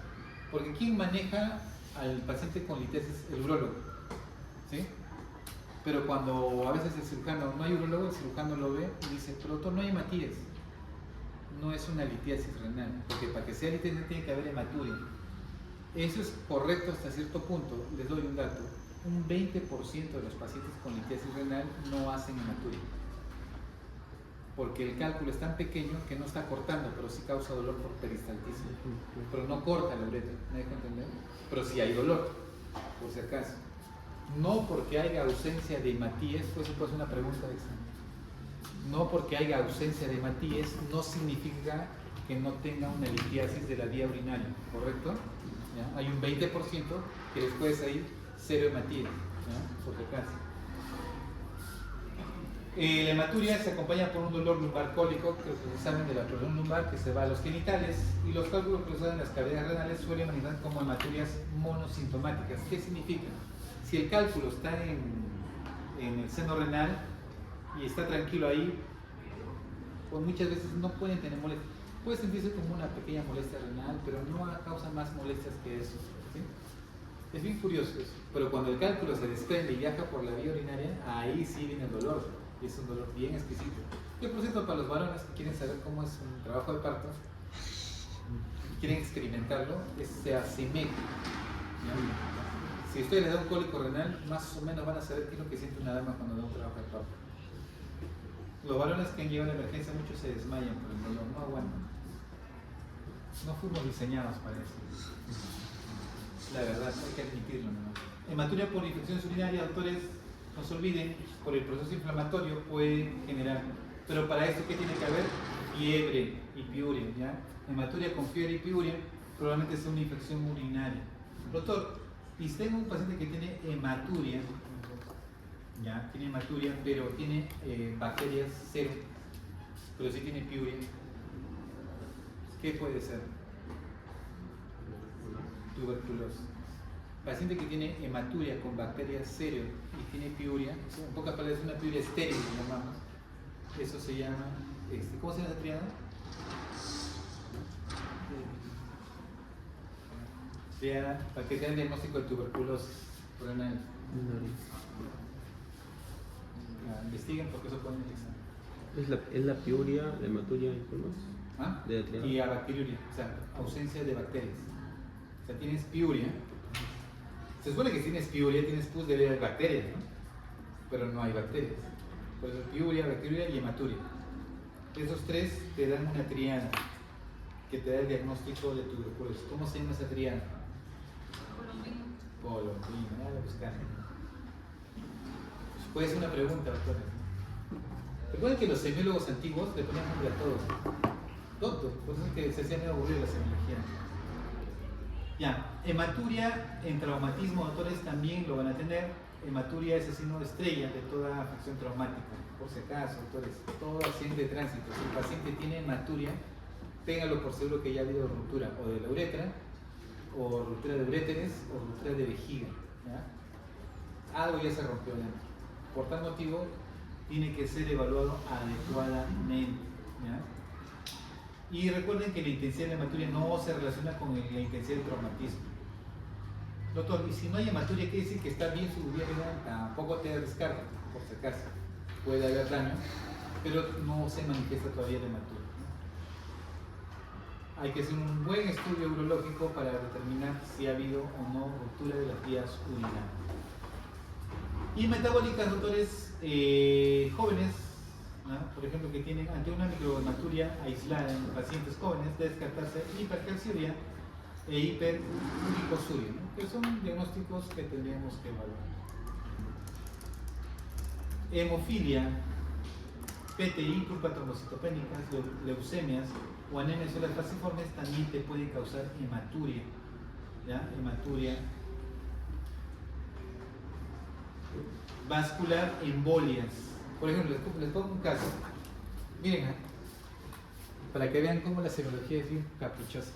Porque ¿quién maneja al paciente con litiasis? El urólogo. ¿Sí? Pero cuando a veces el cirujano, no hay urólogo, el cirujano lo ve y dice, pero doctor, no hay hematías. No es una litiasis renal, porque para que sea litiasis tiene que haber hematuria. Eso es correcto hasta cierto punto. Les doy un dato. Un 20% de los pacientes con litiasis renal no hacen hematuria. Porque el cálculo es tan pequeño que no está cortando, pero sí causa dolor por peristalticia. Pero no corta la uretra, ¿me dejo entender? Pero sí hay dolor, por si acaso. No porque haya ausencia de hematíes, pues eso puede ser una pregunta de examen. No porque haya ausencia de hematíes no significa que no tenga una litiasis de la vía urinaria, ¿correcto? ¿Ya? Hay un 20% que después hay cero hematíes, ¿ya? Por si acaso. La hematuria se acompaña por un dolor lumbar cólico, que ustedes saben de la presión lumbar que se va a los genitales, y los cálculos que se dan en las cavidades renales suelen manifestar como hematurias monosintomáticas. ¿Qué significa? Si el cálculo está en el seno renal y está tranquilo ahí, pues muchas veces no pueden tener molestias. Puede sentirse como una pequeña molestia renal, pero no causa más molestias que eso. ¿Sí? Es bien curioso eso. Pero cuando el cálculo se desprende y viaja por la vía urinaria, ahí sí viene el dolor. Y es un dolor bien exquisito. Y por cierto, para los varones que quieren saber cómo es un trabajo de parto, quieren experimentarlo, se asemeja. Si ustedes les da un cólico renal, más o menos van a saber qué es lo que siente una dama cuando da un trabajo de parto. Los varones que han llegado a la emergencia, muchos se desmayan por el dolor, no aguantan. No fuimos diseñados para eso. La verdad, hay que admitirlo, ¿no? Hematuria por infecciones urinarias, doctores, no se olviden, por el proceso inflamatorio puede generar. Pero para esto, ¿qué tiene que haber? Fiebre y piuria, ¿ya? Hematuria con fiebre y piuria probablemente sea una infección urinaria. Doctor, y si tengo un paciente que tiene hematuria, ya, tiene hematuria, pero tiene bacterias cero, pero sí tiene piuria, ¿qué puede ser? Tuberculosis. Paciente que tiene hematuria con bacterias cero y tiene piuria, en pocas palabras, una piuria estéril, que llamamos. Eso se llama, ¿cómo se llama esa triada? Triada, para que sea el diagnóstico de tuberculosis renal. Investiguen porque eso pone en el examen. Es la piuria, la hematuria y qué más. ¿Ah? De la triada. Y a bacteriuria, o sea, ausencia de bacterias. O sea, tienes piuria. Se supone que si tienes piuria, tienes pus de haber bacterias, ¿no? Pero no hay bacterias. Por eso piuria, bacteriuria y hematuria. Esos tres te dan una triada que te da el diagnóstico de tuberculosis. ¿Cómo se llama esa triada? colombina, ya lo buscaré. Puede ser una pregunta, doctores. Recuerden que los semiólogos antiguos le ponían nombre a todos. Doctor, por eso es que se hacía medio aburrido la semiología. Ya, hematuria en traumatismo, doctores, también lo van a tener. Hematuria es el signo estrella de toda afección traumática. Por si acaso, doctores, todo accidente de tránsito. Si el paciente tiene hematuria, téngalo por seguro que ya ha habido ruptura o de la uretra, o ruptura de uréteres, o ruptura de vejiga. ¿Ya? Algo ya se rompió ya. Por tal motivo, tiene que ser evaluado adecuadamente. ¿Ya? Y recuerden que la intensidad de la hematuria no se relaciona con la intensidad del traumatismo. Doctor, y si no hay hematuria, ¿quiere decir que está bien su vía renal? Tampoco te da descarga, por si acaso. Puede haber daño, pero no se manifiesta todavía la hematuria. Hay que hacer un buen estudio urológico para determinar si ha habido o no ruptura de las vías urinarias. Y metabólicas, doctores, jóvenes, ¿no? Por ejemplo, que tienen ante una microhematuria aislada en pacientes jóvenes, debe descartarse hipercalciuria e hiperuricosuria, ¿no? Que son diagnósticos que tendríamos que evaluar. Hemofilia, PTI, culpa trombocitopénicas, leucemias o anemias células falciformes también te pueden causar hematuria. ¿Ya? Hematuria vascular, embolias. Por ejemplo, les pongo un caso. Miren, para que vean cómo la semiología es bien caprichosa.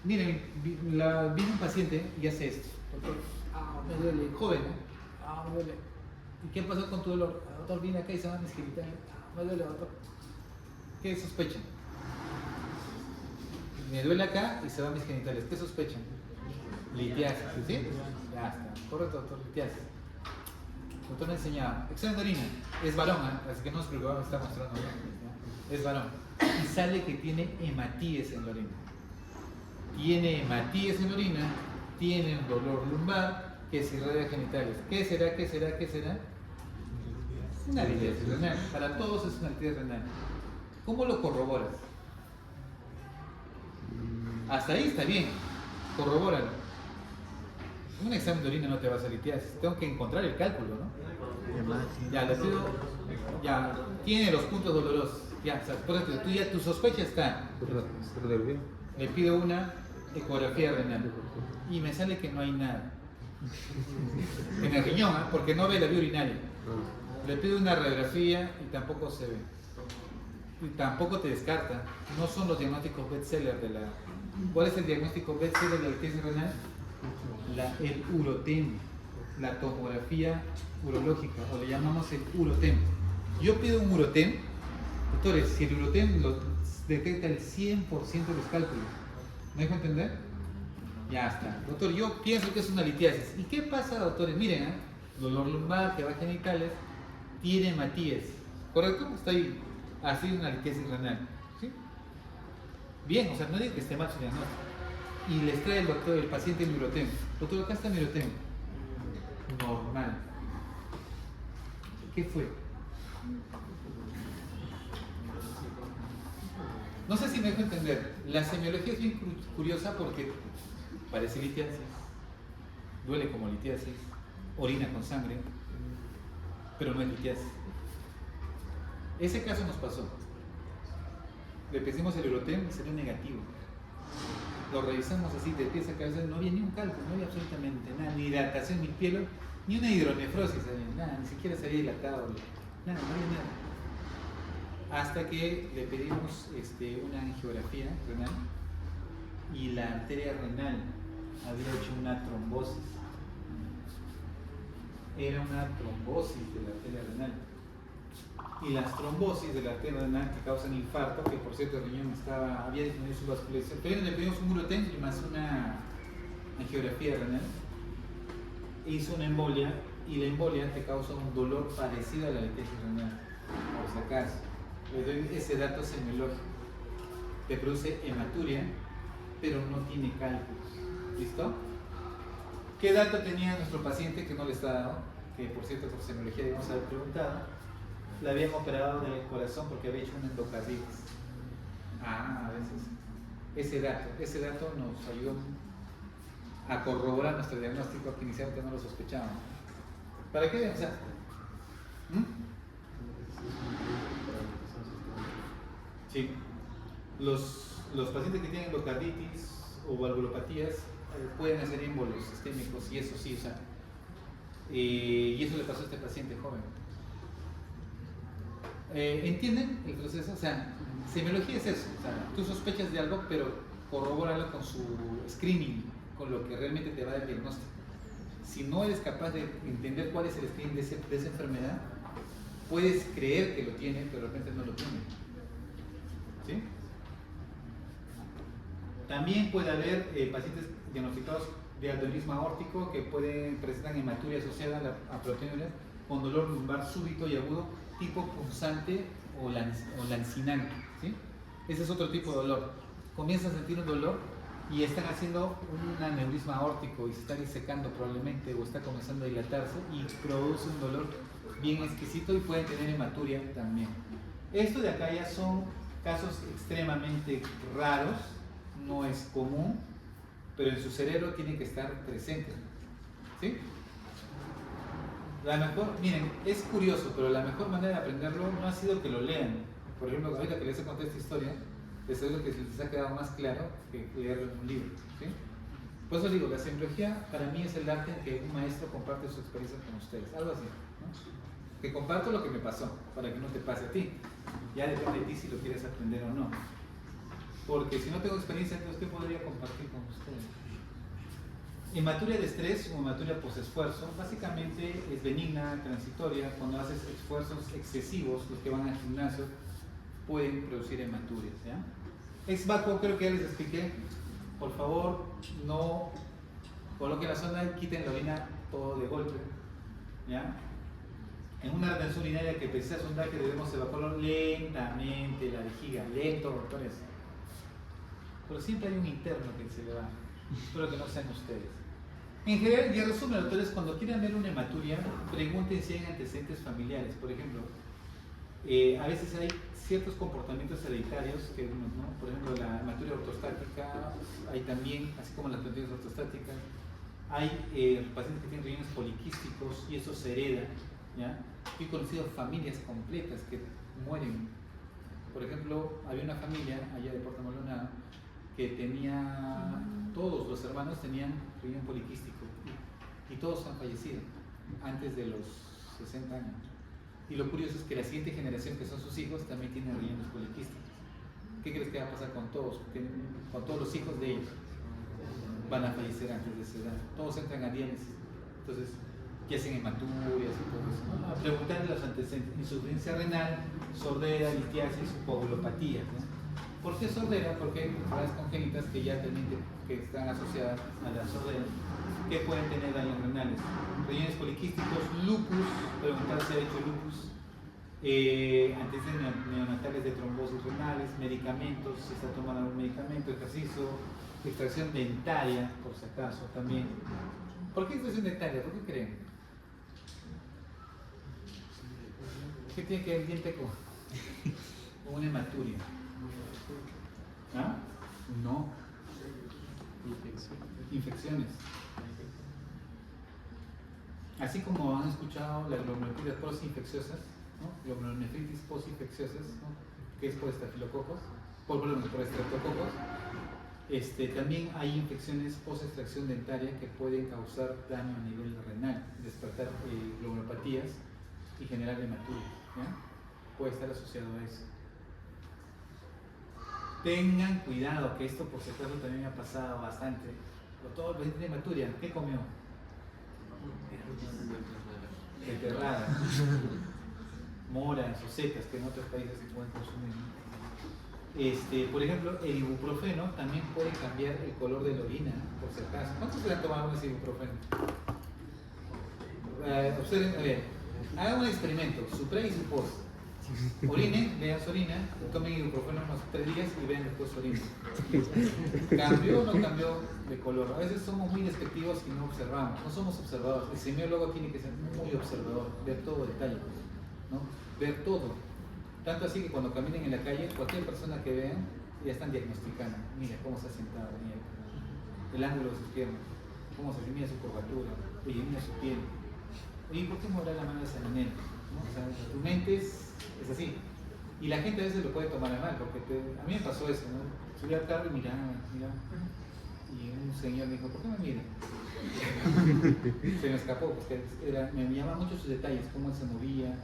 Miren, viene un paciente y hace esto. Doctor, me duele, joven, me duele. ¿Y qué pasó con tu dolor? Doctor, viene acá y se va a mis genitales. Me duele, doctor. ¿Qué sospechan? Me duele acá y se va a mis genitales. ¿Qué sospechan? Litiasis, ¿sí? Ya está. Correcto, doctor, litiasis. El doctor me enseñaba. Examen de orina. Es varón, así que no nos preocupamos, me está mostrando. ¿No? Es varón. Y sale que tiene hematíes en la orina. Tiene hematíes en la orina, tiene un dolor lumbar que se irradia genitales. ¿Qué será? ¿Qué será? ¿Qué será? Una litiasis renal. Para todos es una litiasis renal. ¿Cómo lo corroboras? Hasta ahí está bien. Corrobóralo. Un examen de orina no te va a hacer litiasis. Tengo que encontrar el cálculo, ¿no? Ya, le pido. Ya, tiene los puntos dolorosos. Ya, o sea, por ejemplo, tu sospecha está. Le pido una ecografía renal y me sale que no hay nada en el riñón, porque no ve la vía urinaria. Le pido una radiografía y tampoco se ve, y tampoco te descarta. No son los diagnósticos bestseller de la... ¿Cuál es el diagnóstico bestseller de la litiasis renal? El urotem, la tomografía urológica, o le llamamos el urotem. Yo pido un urotem, doctores, si el urotem lo detecta el 100% de los cálculos. ¿Me dejo entender? Ya está. Doctor, yo pienso que es una litiasis. ¿Y qué pasa, doctores? Miren, dolor lumbar, que va a genitales, tiene hematíes. ¿Correcto? Está ahí. Así es una litiasis renal. ¿Sí? Bien, o sea, no digo que esté mal su diagnóstico. Y les trae el doctor, el paciente el urotem. Doctor, acá está mi urotem. Normal. ¿Qué fue? No sé si me dejo entender. La semiología es bien curiosa porque parece litiasis, duele como litiasis, orina con sangre, pero no es litiasis. Ese caso nos pasó. Le pedimos el urotem y salió negativo. Lo revisamos así de pies a cabeza, no había ni un cálculo, no había absolutamente nada, ni dilatación, ni piel, ni una hidronefrosis, nada, ni siquiera se había dilatado, nada, no había nada. Hasta que le pedimos una angiografía renal y la arteria renal había hecho una trombosis. Era una trombosis de la arteria renal. Y las trombosis de la arteria renal que causan infarto, que por cierto el riñón había disminuido su vascularización, pero le pedimos un urotem y más una angiografía renal. Hizo una embolia y la embolia te causa un dolor parecido a la litiasis renal, por si acaso. Les doy ese dato semiológico. Te produce hematuria, pero no tiene cálculos. ¿Listo? ¿Qué dato tenía nuestro paciente que no le está dado? Que por cierto, por semiología debemos haber preguntado. Le habían operado del corazón porque había hecho una endocarditis. A veces. Ese dato nos ayudó a corroborar nuestro diagnóstico que inicialmente no lo sospechábamos. ¿Para qué? O sea, sí. Los pacientes que tienen endocarditis o valvulopatías pueden hacer émbolos sistémicos y eso sí, o sea, y eso le pasó a este paciente joven. ¿Entienden el proceso? O sea, semiología es eso, o sea, tú sospechas de algo, pero corrobóralo con su screening, con lo que realmente te va a dar el diagnóstico. Si no eres capaz de entender cuál es el screening de esa enfermedad, puedes creer que lo tiene, pero realmente no lo tiene. ¿Sí? También puede haber pacientes diagnosticados de aneurisma aórtico que presentan hematuria asociada a proteinuria con dolor lumbar súbito y agudo tipo punzante o lancinante. ¿Sí? Ese es otro tipo de dolor. Comienzan a sentir un dolor y están haciendo un aneurisma aórtico y se está disecando probablemente o está comenzando a dilatarse y produce un dolor bien exquisito y pueden tener hematuria también. Esto de acá ya son casos extremadamente raros, no es común, pero en su cerebro tiene que estar presente. ¿Sí? La mejor, miren, es curioso, pero la mejor manera de aprenderlo no ha sido que lo lean. Por ejemplo, ahorita que les he contado esta historia, les aseguro que les ha quedado más claro que leerlo en un libro. ¿Sí? Por eso digo, la semiología para mí es el arte en que un maestro comparte su experiencia con ustedes, algo así, ¿no? Que comparto lo que me pasó, para que no te pase a ti. Ya depende de ti si lo quieres aprender o no. Porque si no tengo experiencia, entonces ¿qué podría compartir con ustedes? Hematuria de estrés o hematuria post-esfuerzo básicamente es benigna, transitoria. Cuando haces esfuerzos excesivos, los que van al gimnasio pueden producir hematurias. ¿Ya? Ex vacuo, creo que ya les expliqué. Por favor, no coloquen la sonda y quiten la orina todo de golpe. ¿Ya? En una retención urinaria que precisa sondaje debemos evacuarlo lentamente, la vejiga, lento, doctores. Pero siempre hay un interno que se le va. Espero que no sean ustedes. En general, y en resumen, doctores, cuando quieran ver una hematuria, pregunten si hay antecedentes familiares. Por ejemplo, a veces hay ciertos comportamientos hereditarios que uno, ¿no? Por ejemplo, la hematuria ortostática, hay también, así como las plantillas ortostáticas, hay pacientes que tienen riñones poliquísticos y eso se hereda. ¿Ya? Yo he conocido familias completas que mueren. Por ejemplo, había una familia allá de Puerto Maldonado que tenía, todos los hermanos tenían riñón poliquístico y todos han fallecido antes de los 60 años. Y lo curioso es que la siguiente generación, que son sus hijos, también tienen riñones poliquísticos. ¿Qué crees que va a pasar con todos? Con todos los hijos de ellos van a fallecer antes de esa edad. Todos entran a diálisis. Entonces, que hacen hematurias y todo eso, ¿no? A preguntarle los antecedentes: insuficiencia renal, sordera, litiasis, coagulopatía, ¿no? ¿Por qué sordera? Porque hay enfermedades congénitas que ya también que están asociadas a la sordera, que pueden tener daños renales. Riñones poliquísticos, lupus, preguntar si ha hecho lupus, antecedentes neonatales de trombosis renales, medicamentos, si está tomando algún medicamento, ejercicio, extracción dentaria, por si acaso también. ¿Por qué extracción dentaria? ¿Por qué creen? ¿Qué tiene que ver el diente con una hematuria? ¿Ah? No. Infecciones. Así como han escuchado las glomerulopatias posinfecciosas, ¿no? Glomerulonefritis posinfecciosas, ¿no? Que es por estafilococos, por estreptococos. También hay infecciones post-extracción dentaria que pueden causar daño a nivel renal, despertar glomerulopatías y generar hematuria. Puede estar asociado a eso. Tengan cuidado, que esto por si acaso también me ha pasado bastante. Todo el paciente de hematuria, ¿qué comió? Beterraga, moras o setas que en otros países se pueden consumir. Por ejemplo, el ibuprofeno también puede cambiar el color de la orina, por si acaso. ¿Cuántos se han tomado ese ibuprofeno? Observen, a ver, hagan un experimento, su pre y su post. Orinen, vean su orina, tomen ibuprofeno unos 3 días y vean después su orina. ¿Cambió o no cambió de color? A veces somos muy despectivos y no observamos, no somos observadores. El semiólogo tiene que ser muy observador, ver todo detalle, ¿no? Ver todo. Tanto así que cuando caminen en la calle, cualquier persona que vean, ya están diagnosticando. Mira cómo se ha sentado, mira el ángulo de sus piernas. cómo se mira su curvatura, oye, mira su piel. Oye, ¿por qué mover la mano de esa manera? ¿No? O sea, tu mente es así. Y la gente a veces lo puede tomar a mal, porque a mí me pasó eso, ¿no? Subí al carro y miraba. Y un señor me dijo, ¿por qué me mira? Se me escapó, porque me llamaba mucho sus detalles, cómo él se movía.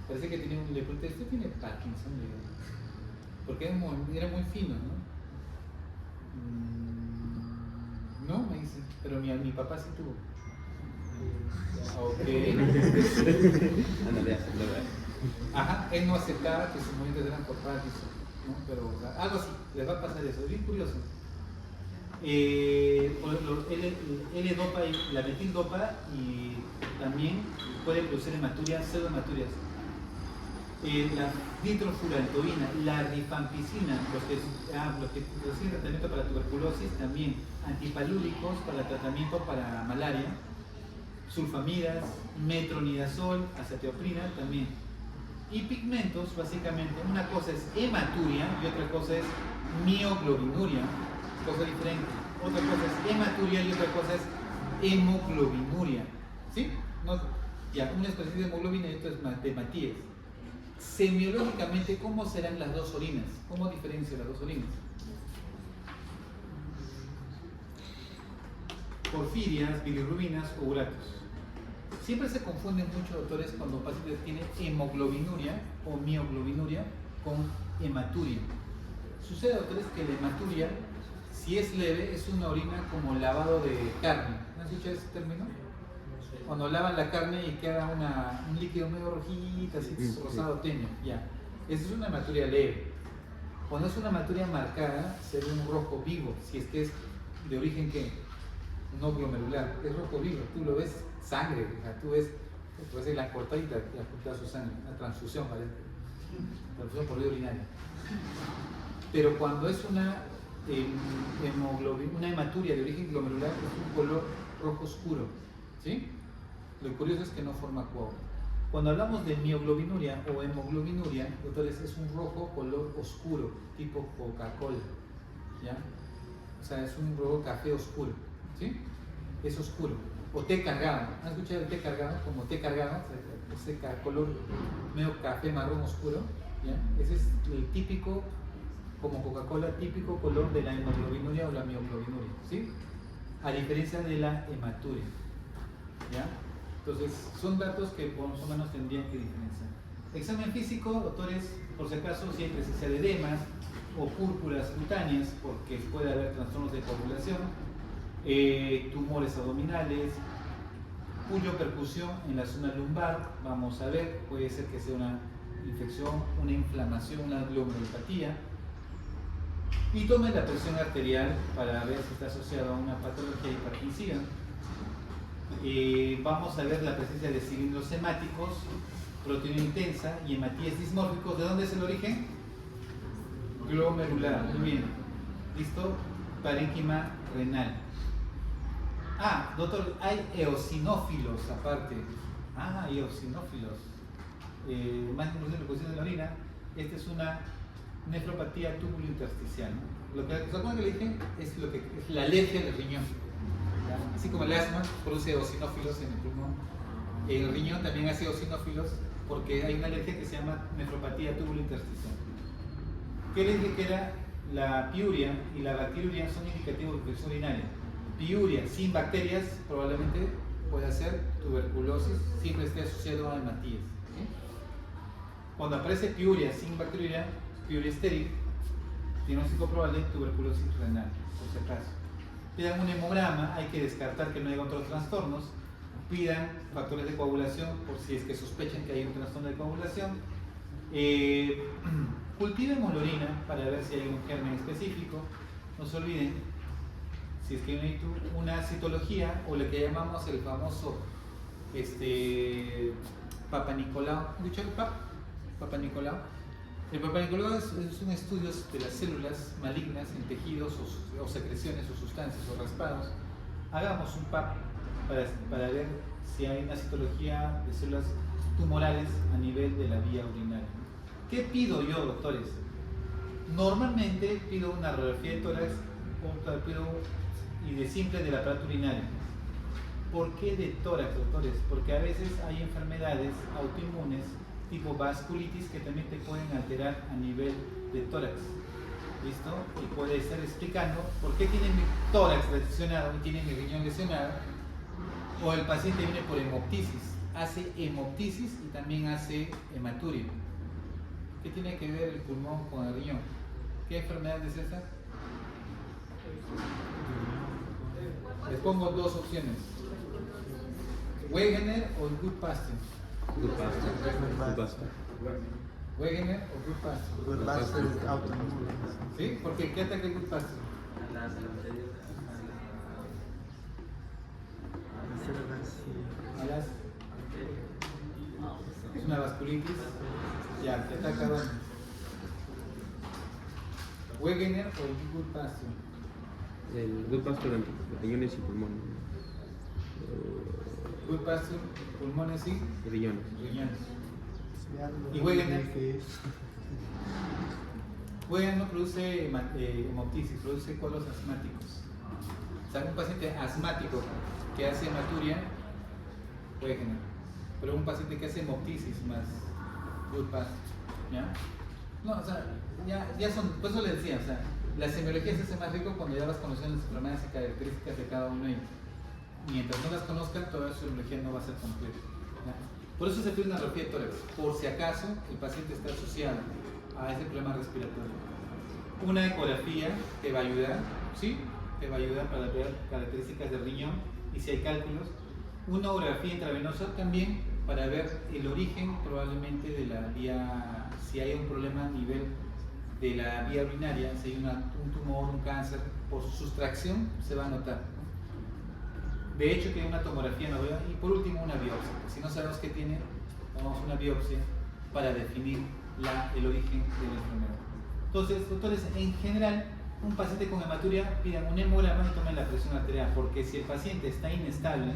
Parece que tenía le pregunté, ¿usted tiene Parkinson? Le digo, porque era muy fino, ¿no? No, me dice, pero mi papá sí tuvo. Ok. Ajá, él no aceptaba que sus movimientos eran por Parkinson, ¿no? Pero o sea, algo así, les va a pasar eso, es bien curioso. L dopa y la metildopa y también puede producir hematurias, pseudohematurias. La nitrofurantoína, la rifampicina, los que producen tratamiento para tuberculosis, también antipalúdicos para tratamiento para malaria, sulfamidas, metronidazol, acetoaprina también. Y pigmentos, básicamente, una cosa es hematuria y otra cosa es mioglobinuria, cosa diferente. Otra cosa es hematuria y otra cosa es hemoglobinuria. ¿Sí? No, ya, una especie de hemoglobina y otra es de Matías. Semiológicamente, ¿cómo serán las dos orinas? ¿Cómo diferencia las dos orinas? Porfirias, bilirrubinas o uratos. Siempre se confunden mucho, doctores, cuando un paciente tiene hemoglobinuria o mioglobinuria con hematuria. Sucede, doctores, que la hematuria, si es leve, es una orina como lavado de carne. ¿No han escuchado ese término? Cuando lavan la carne y queda un líquido medio rojito, así rosado tenue, ya. Esa es una hematuria leve. Cuando es una hematuria marcada, será un rojo vivo, si es que es de origen ¿qué? No glomerular, es rojo vivo, tú lo ves sangre, o sea, tú ves la cortadita, la cortada su sangre, una transfusión, ¿vale? Transfusión por vía urinaria. Pero cuando es una hematuria de origen glomerular, es un color rojo oscuro, ¿sí? Lo curioso es que no forma coágulo. Cuando hablamos de mioglobinuria o hemoglobinuria, doctores, es un rojo color oscuro, tipo Coca-Cola, ¿ya? O sea, es un rojo café oscuro, ¿sí? Es oscuro. O té cargado. ¿Han escuchado el té cargado? Como té cargado, ese color medio café marrón oscuro, ¿ya? Ese es el típico, como Coca-Cola, típico color de la hemoglobinuria o la mioglobinuria, ¿sí? A diferencia de la hematuria, ¿ya? Entonces, son datos que más o menos tendrían que diferenciar. Examen físico, doctores, por si acaso, si hay presencia de edemas o púrpuras cutáneas, porque puede haber trastornos de coagulación, tumores abdominales, percusión en la zona lumbar, vamos a ver, puede ser que sea una infección, una inflamación, una glomerulopatía. Y tome la presión arterial para ver si está asociado a una patología hipertensiva. Vamos a ver la presencia de cilindros hemáticos, proteína intensa y hematíes dismórficos. ¿De dónde es el origen? Glomerular. Muy bien. ¿Listo? Parénquima renal. Ah, doctor, hay eosinófilos aparte. Ah, eosinófilos. Más inclusión de la orina. Esta es una nefropatía túbulo intersticial, ¿no? Lo que le dije es lo que es la alergia del riñón. ¿Ya? Así como el asma produce eosinófilos en el pulmón, el riñón también hace eosinófilos porque hay una alergia que se llama nefropatía túbulo intersticial. ¿Qué les dije que era? La piuria y la bacteriuria son indicativos de infección urinaria. Piuria sin bacterias probablemente puede ser tuberculosis, siempre esté asociado a hematíes. ¿Sí? Cuando aparece piuria sin bacteriuria, piuria estéril, diagnóstico probable de tuberculosis renal, por si acaso. Pidan un hemograma, hay que descartar que no haya otros trastornos. Pidan factores de coagulación por si es que sospechan que hay un trastorno de coagulación. Cultivemos la orina para ver si hay un germen específico. No se olviden, si es que hay una citología o lo que llamamos el famoso Papa Nicolau. ¿Han dicho el Papa Nicolau? El Papa Nicolau es un estudio de las células malignas en tejidos o secreciones o sustancias o raspados. Hagamos un PAP para ver si hay una citología de células tumorales a nivel de la vía urinaria. ¿Qué pido yo, doctores? Normalmente pido una radiografía de tórax, pido y de simple del aparato urinario. ¿Por qué de tórax, doctores? Porque a veces hay enfermedades autoinmunes tipo vasculitis que también te pueden alterar a nivel de tórax. ¿Listo? Y puede estar explicando por qué tiene mi tórax lesionado y tiene mi riñón lesionado. O el paciente viene por hemoptisis. Hace hemoptisis y también hace hematuria. ¿Qué tiene que ver el pulmón con el riñón? ¿Qué enfermedad es esa? Les pongo dos opciones. Wegener o Goodpasture. Basta. Wegener o Goodpasture. Goodpasture es autoinmune. ¿Sí? Porque ¿qué ataca el Goodpasture? A las... Es una vasculitis. Ya, ¿qué ataca dónde? Wegener o el Goodpasture. El Goodpasture en riñones y pulmones. Goodpasture, pulmones y Riñones. riñones. ¿Y Wegener? Wegener no produce hemoptisis, produce cuadros asmáticos. O sea, un paciente asmático que hace hematuria, Wegener. Pero un paciente que hace hemoptisis más Goodpasture, ¿ya? No, o sea, ya son, por eso les decía, o sea, la semiología se hace más rico cuando ya vas conociendo las enfermedades y características de cada uno de ellos. Mientras no las conozcan, toda su semiología no va a ser completa, ¿ya? Por eso se pide una radiografía de tórax, por si acaso el paciente está asociado a ese problema respiratorio. Una ecografía te va a ayudar, ¿sí? Te va a ayudar para ver características del riñón y si hay cálculos. Una urografía intravenosa también para ver el origen probablemente de la vía, si hay un problema a nivel de la vía urinaria, si hay un tumor, un cáncer, por su sustracción se va a notar. De hecho, que hay una tomografía nodal y por último una biopsia. Si no sabemos qué tiene, tomamos una biopsia para definir el origen de la enfermedad. Entonces, doctores, en general, un paciente con hematuria pidan un hemograma y tomen la presión arterial, porque si el paciente está inestable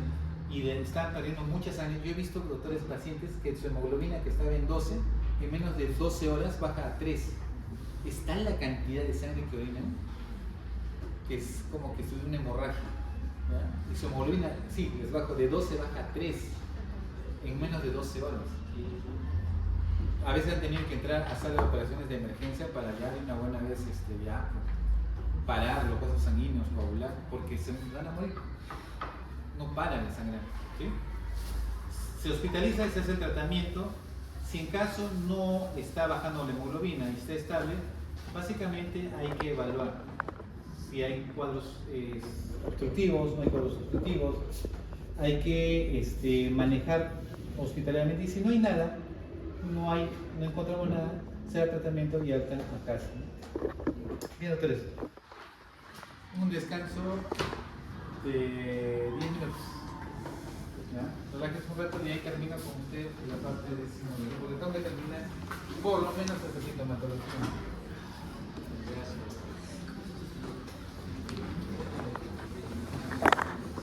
y le está perdiendo mucha sangre, yo he visto, doctores, pacientes que su hemoglobina que estaba en 12, en menos de 12 horas baja a 3. Es tal la cantidad de sangre que orinan que es como que estuviera una hemorragia. ¿Ya? Y su hemoglobina, sí, les bajo de 12 baja a 3 en menos de 12 horas. A veces han tenido que entrar a sala de operaciones de emergencia para ya de una buena vez ya parar los vasos sanguíneos, coagular, porque se van a morir. No paran de sangrar. ¿Sí? Se hospitaliza y se hace el tratamiento. Si en caso no está bajando la hemoglobina y está estable, básicamente hay que evaluar si hay cuadros obstructivos, no hay cuadros obstructivos, hay que manejar hospitalariamente y si no hay nada, no encontramos nada, se da tratamiento y alta a casa. Bien, doctores, un descanso de 10 minutos. ¿Ya? Relájese un rato y ahí termino con usted la parte de sinónimo, porque tengo que terminar por lo menos esta sintomatología.